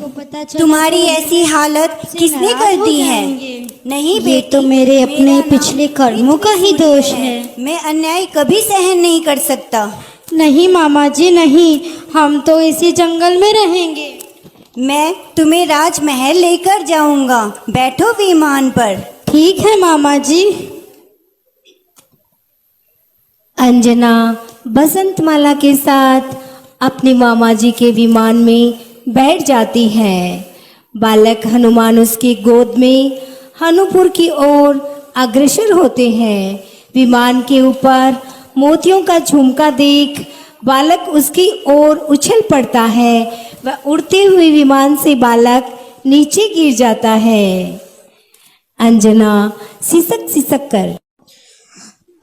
तुम्हारी ऐसी हालत किसने कर दी है? नहीं ये बेटी, तो मेरे अपने पिछले कर्मों का ही दोष है। मैं अन्याय कभी सहन नहीं कर सकता। नहीं मामा जी नहीं, हम तो इसी जंगल में रहेंगे। मैं तुम्हें राजमहल लेकर जाऊंगा। बैठो विमान पर। ठीक है मामा जी। अंजना बसंतमाला के साथ अपने मामा जी के विमान में बैठ जाती है। बालक हनुमान उसकी गोद में हनुपुर की ओर अग्रसर होते हैं। विमान के ऊपर मोतियों का झुमका देख बालक उसकी ओर उछल पड़ता है। वह उड़ते हुए विमान से बालक नीचे गिर जाता है। अंजना सिसक सिसक कर,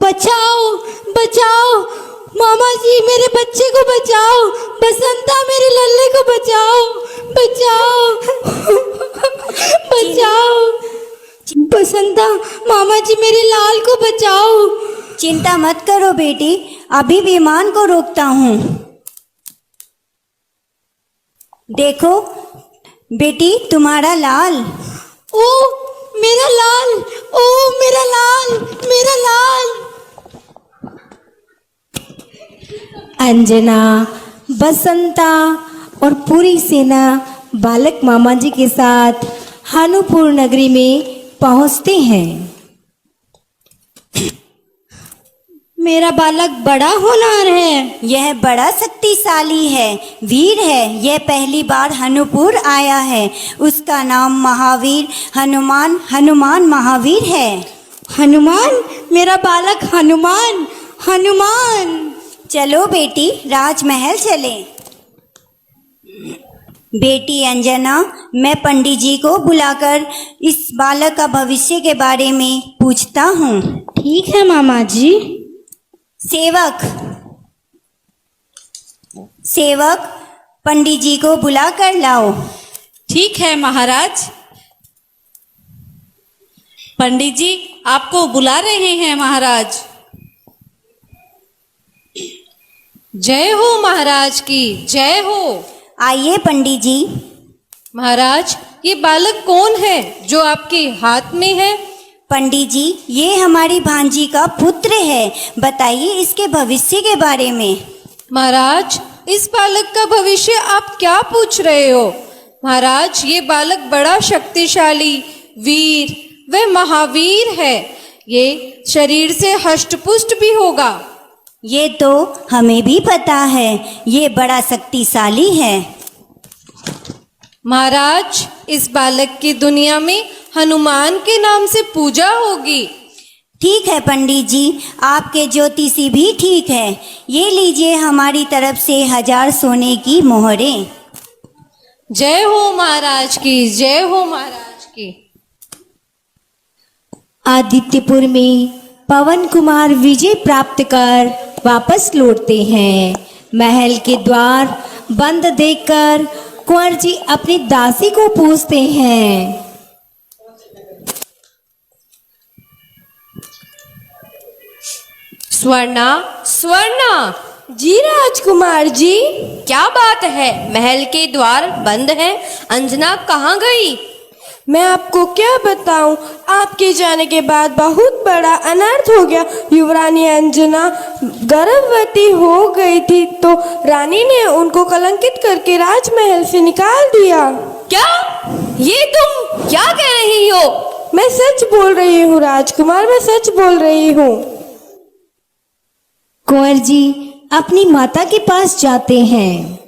बचाओ बचाओ मामा जी, मेरे बच्चे को बचाओ। बसंता, मेरे लल्ले को बचाओ, बचाओ बचाओ। बसंता, मामा जी मेरे लाल को बचाओ। चिंता मत करो बेटी, अभी विमान को रोकता हूँ। देखो बेटी, तुम्हारा लाल। ओ मेरा लाल, ओ मेरा लाल, मेरा लाल। अंजना, बसंता और पूरी सेना बालक मामा जी के साथ हनुपुर नगरी में पहुंचते हैं। मेरा बालक बड़ा होनहार है। यह बड़ा शक्तिशाली है, वीर है। यह पहली बार हनुपुर आया है। उसका नाम महावीर हनुमान महावीर है। हनुमान, मेरा बालक हनुमान, हनुमान। चलो बेटी, राजमहल चले। बेटी अंजना, मैं पंडित जी को बुलाकर इस बालक का भविष्य के बारे में पूछता हूँ। ठीक है मामा जी। सेवक, पंडित जी को बुला कर लाओ। ठीक है महाराज। पंडित जी आपको बुला रहे हैं महाराज। जय हो महाराज की, जय हो। आइए पंडित जी। महाराज, ये बालक कौन है जो आपके हाथ में है? पंडित जी, ये हमारी भांजी का पुत्र है। बताइए इसके भविष्य के बारे में। महाराज, इस बालक का भविष्य आप क्या पूछ रहे हो? महाराज, ये बालक बड़ा शक्तिशाली, वीर व महावीर है। ये शरीर से हष्टपुष्ट भी होगा। ये तो हमें भी पता है, ये बड़ा शक्तिशाली है। महाराज, इस बालक की दुनिया में हनुमान के नाम से पूजा होगी। ठीक है पंडित जी, आपके ज्योतिषी भी ठीक है। ये लीजिए हमारी तरफ से 1000 सोने की मोहरें। जय हो महाराज की, जय हो महाराज की। आदित्यपुर में पवन कुमार विजय प्राप्त कर वापस लौटते हैं। महल के द्वार बंद देखकर कुंवर जी अपनी दासी को पूछते हैं, स्वर्णा, स्वर्णा। जी राजकुमार जी। क्या बात है, महल के द्वार बंद हैं, अंजना कहाँ गई? मैं आपको क्या बताऊं, आपके जाने के बाद बहुत बड़ा अनर्थ हो गया। युवरानी अंजना गर्भवती हो गई थी तो रानी ने उनको कलंकित करके राजमहल से निकाल दिया। क्या? ये तुम क्या कह रही हो? मैं सच बोल रही हूँ राजकुमार, मैं सच बोल रही हूँ। कुंवर जी अपनी माता के पास जाते हैं।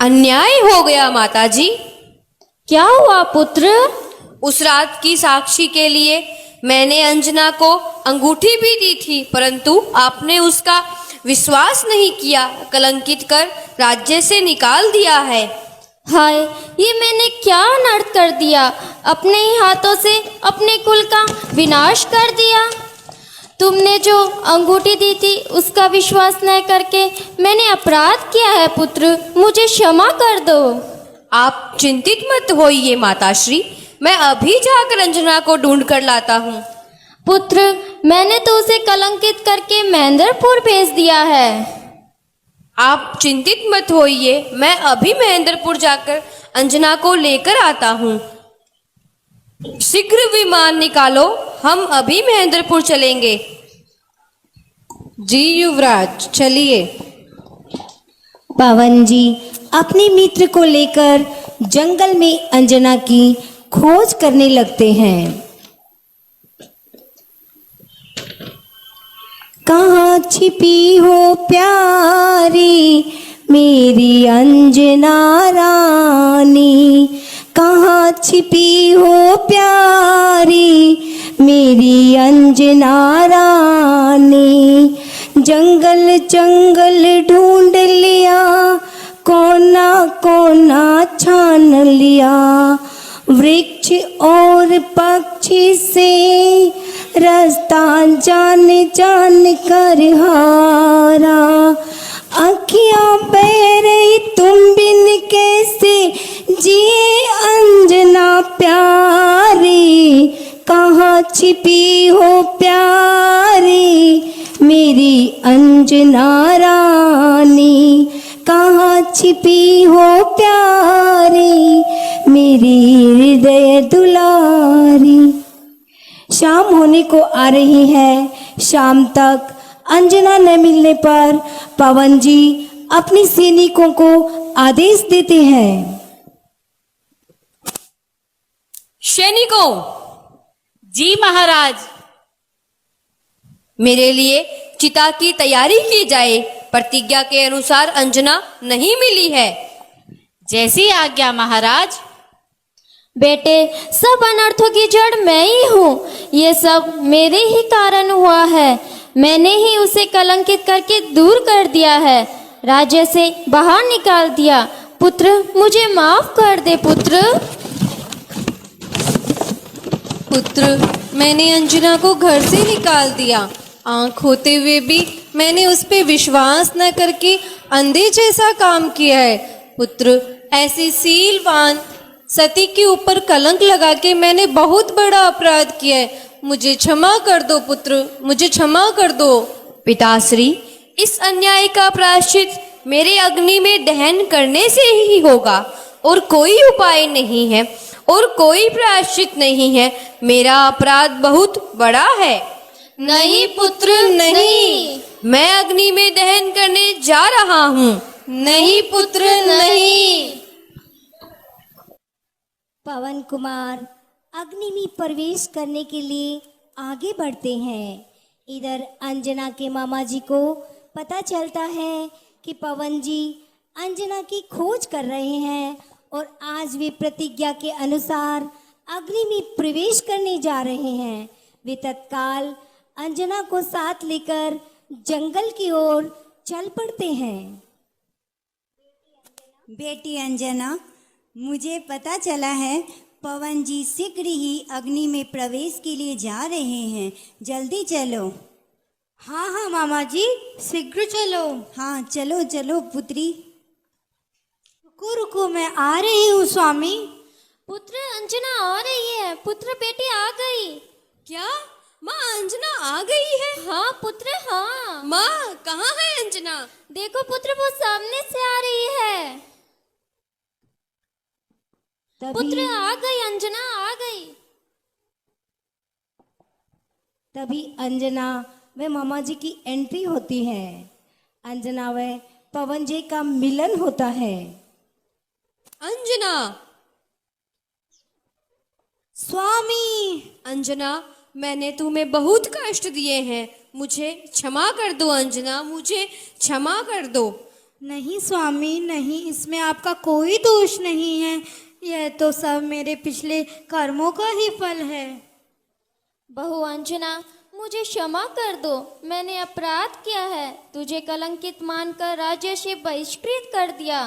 अन्याय हो गया माताजी। क्या हुआ पुत्र? उस रात की साक्षी के लिए मैंने अंजना को अंगूठी भी दी थी, परंतु आपने उसका विश्वास नहीं किया, कलंकित कर राज्य से निकाल दिया है। हाय, ये मैंने क्या अनर्थ कर दिया। अपने ही हाथों से अपने कुल का विनाश कर दिया। तुमने जो अंगूठी दी थी उसका विश्वास न करके मैंने अपराध किया है पुत्र, मुझे क्षमा कर दो। आप चिंतित मत होइए माताश्री, मैं अभी जाकर अंजना को ढूंढ कर लाता हूँ। पुत्र, मैंने तो उसे कलंकित करके महेंद्रपुर भेज दिया है। आप चिंतित मत होइए, मैं अभी महेंद्रपुर जाकर अंजना को लेकर आता हूँ। शीघ्र विमान निकालो, हम अभी महेंद्रपुर चलेंगे। जी युवराज, चलिए। पवन जी अपने मित्र को लेकर जंगल में अंजना की खोज करने लगते हैं। कहाँ छिपी हो प्यारी मेरी अंजना रानी, कहाँ छिपी हो प्यारी मेरी अंजना रानी। जंगल जंगल ढूंढ लिया, कोना कोना छान लिया, वृक्ष और पक्षी से रास्ता जान जान कर हारा। आँखियाँ बह रही तुम बिन कैसे जिए अंजना प्यारी, कहाँ छिपी हो प्यारी मेरी अंजना रानी, कहाँ छिपी हो प्यारी मेरी हृदय दुलारी। शाम होने को आ रही है। शाम तक अंजना न मिलने पर पवन जी अपने सैनिकों को आदेश देते हैं। सैनिकों, जी महाराज। मेरे लिए चिता की तैयारी की जाए। प्रतिज्ञा के अनुसार अंजना नहीं मिली है। जैसी आज्ञा महाराज। बेटे, सब अनर्थों की जड़ मैं ही हूँ। ये सब मेरे ही कारण हुआ है। मैंने ही उसे कलंकित करके दूर कर दिया है, राज्य से बाहर निकाल दिया। पुत्र, मुझे माफ कर दे पुत्र। पुत्र, मैंने अंजना को घर से निकाल दिया। आंख होते हुए भी मैंने उस पे विश्वास न करके अंधे जैसा काम किया है। पुत्र, ऐसी सीलवान सती के ऊपर कलंक लगा के मैंने बहुत बड़ा अपराध किया है। मुझे क्षमा कर दो पुत्र, मुझे क्षमा कर दो। पिताश्री, इस अन्याय का प्रायश्चित मेरे अग्नि में दहन करने से ही होगा, और कोई उपाय नहीं है और कोई प्रायश्चित नहीं है। मेरा अपराध बहुत बड़ा है। नहीं पुत्र, नहीं। मैं अग्नि में दहन करने जा रहा हूँ। नहीं पुत्र, नहीं। पवन कुमार अग्नि में प्रवेश करने के लिए आगे बढ़ते हैं। इधर अंजना के मामा जी को पता चलता है कि पवन जी अंजना की खोज कर रहे हैं और आज वे प्रतिज्ञा के अनुसार अग्नि में प्रवेश करने जा रहे हैं। वे तत्काल अंजना को साथ लेकर जंगल की ओर चल पड़ते हैं। बेटी अंजना, मुझे पता चला है पवन जी शीघ्र ही अग्नि में प्रवेश के लिए जा रहे हैं। जल्दी चलो। हाँ हाँ मामा जी, शीघ्र चलो। हाँ, चलो चलो पुत्री। रुको रुको, मैं आ रही हूँ स्वामी। पुत्र, अंजना आ रही है। पुत्र, बेटी आ गई। क्या माँ, अंजना आ गई है? हाँ पुत्र, हाँ। माँ, कहाँ है अंजना? देखो पुत्र, वो सामने से आ रही है। पुत्र, आ गई अंजना, आ गई। तभी अंजना व मामा जी की एंट्री होती है। अंजना व पवन जी का मिलन होता है। अंजना। स्वामी। अंजना, मैंने तुम्हें बहुत कष्ट दिए हैं, मुझे क्षमा कर दो। अंजना, मुझे क्षमा कर दो। नहीं स्वामी, नहीं, इसमें आपका कोई दोष नहीं है। यह तो सब मेरे पिछले कर्मों का ही फल है। बहू अंजना, मुझे क्षमा कर दो। मैंने अपराध किया है, तुझे कलंकित मानकर राज्य से बहिष्कृत कर दिया।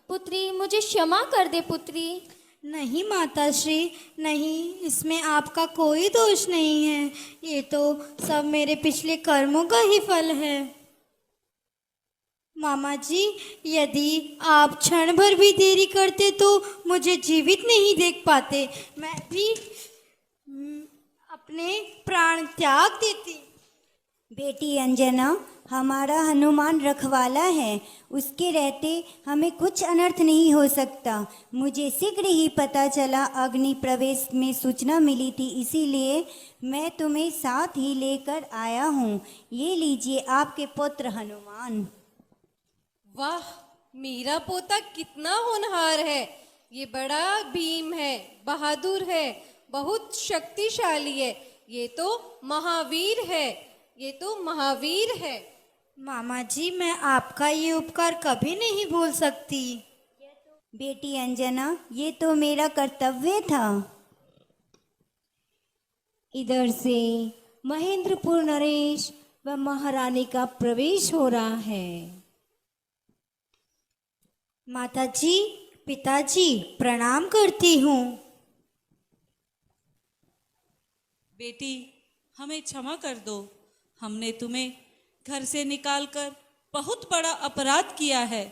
पुत्री, मुझे क्षमा कर दे पुत्री। नहीं माताश्री, नहीं, इसमें आपका कोई दोष नहीं है। ये तो सब मेरे पिछले कर्मों का ही फल है। मामा जी, यदि आप क्षण भर भी देरी करते तो मुझे जीवित नहीं देख पाते। मैं भी अपने प्राण त्याग देती। बेटी अंजना, हमारा हनुमान रखवाला है, उसके रहते हमें कुछ अनर्थ नहीं हो सकता। मुझे शीघ्र ही पता चला, अग्नि प्रवेश में सूचना मिली थी, इसीलिए मैं तुम्हें साथ ही लेकर आया हूँ। ये लीजिए आपके पुत्र हनुमान। वाह, मेरा पोता कितना होनहार है। ये बड़ा भीम है, बहादुर है, बहुत शक्तिशाली है। ये तो महावीर है, ये तो महावीर है। मामा जी, मैं आपका ये उपकार कभी नहीं भूल सकती। बेटी अंजना, ये तो मेरा कर्तव्य था। इधर से महेंद्रपुर नरेश व महारानी का प्रवेश हो रहा है। माताजी, पिताजी, प्रणाम करती हूँ। बेटी, हमें क्षमा कर दो। हमने तुम्हें घर से निकालकर बहुत बड़ा अपराध किया है।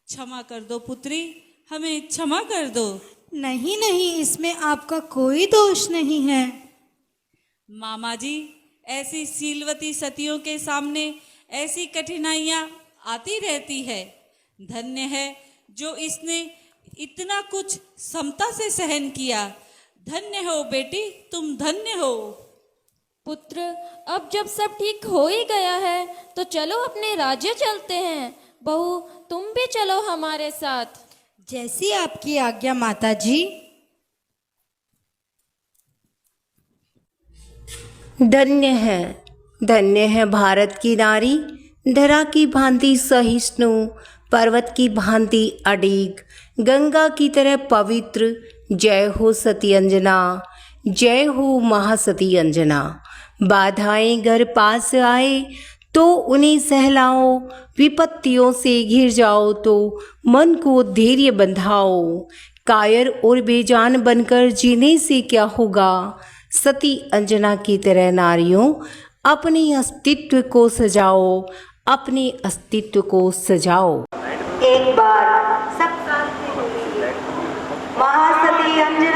क्षमा कर दो पुत्री, हमें क्षमा कर दो। नहीं नहीं, इसमें आपका कोई दोष नहीं है। मामा जी, ऐसी शीलवती सतियों के सामने ऐसी कठिनाइयाँ आती रहती है। धन्य है जो इसने इतना कुछ समता से सहन किया। धन्य हो बेटी, तुम धन्य हो। पुत्र, अब जब सब ठीक हो ही गया है तो चलो अपने राज्य चलते हैं। बहू, तुम भी चलो हमारे साथ। जैसी आपकी आज्ञा माताजी। धन्य है भारत की नारी, धरा की भांति सहिष्णु, पर्वत की भांति अडिग, गंगा की तरह पवित्र। जय हो सती अंजना, जय हो महासती अंजना। बाधाएं घर पास आए तो उन्हें सहलाओ, विपत्तियों से घिर जाओ तो मन को धैर्य बंधाओ। कायर और बेजान बनकर जीने से क्या होगा। सती अंजना की तरह नारियों, अपने अस्तित्व को सजाओ, अपने अस्तित्व को सजाओ। एक बार सब साथ में महासती अंजना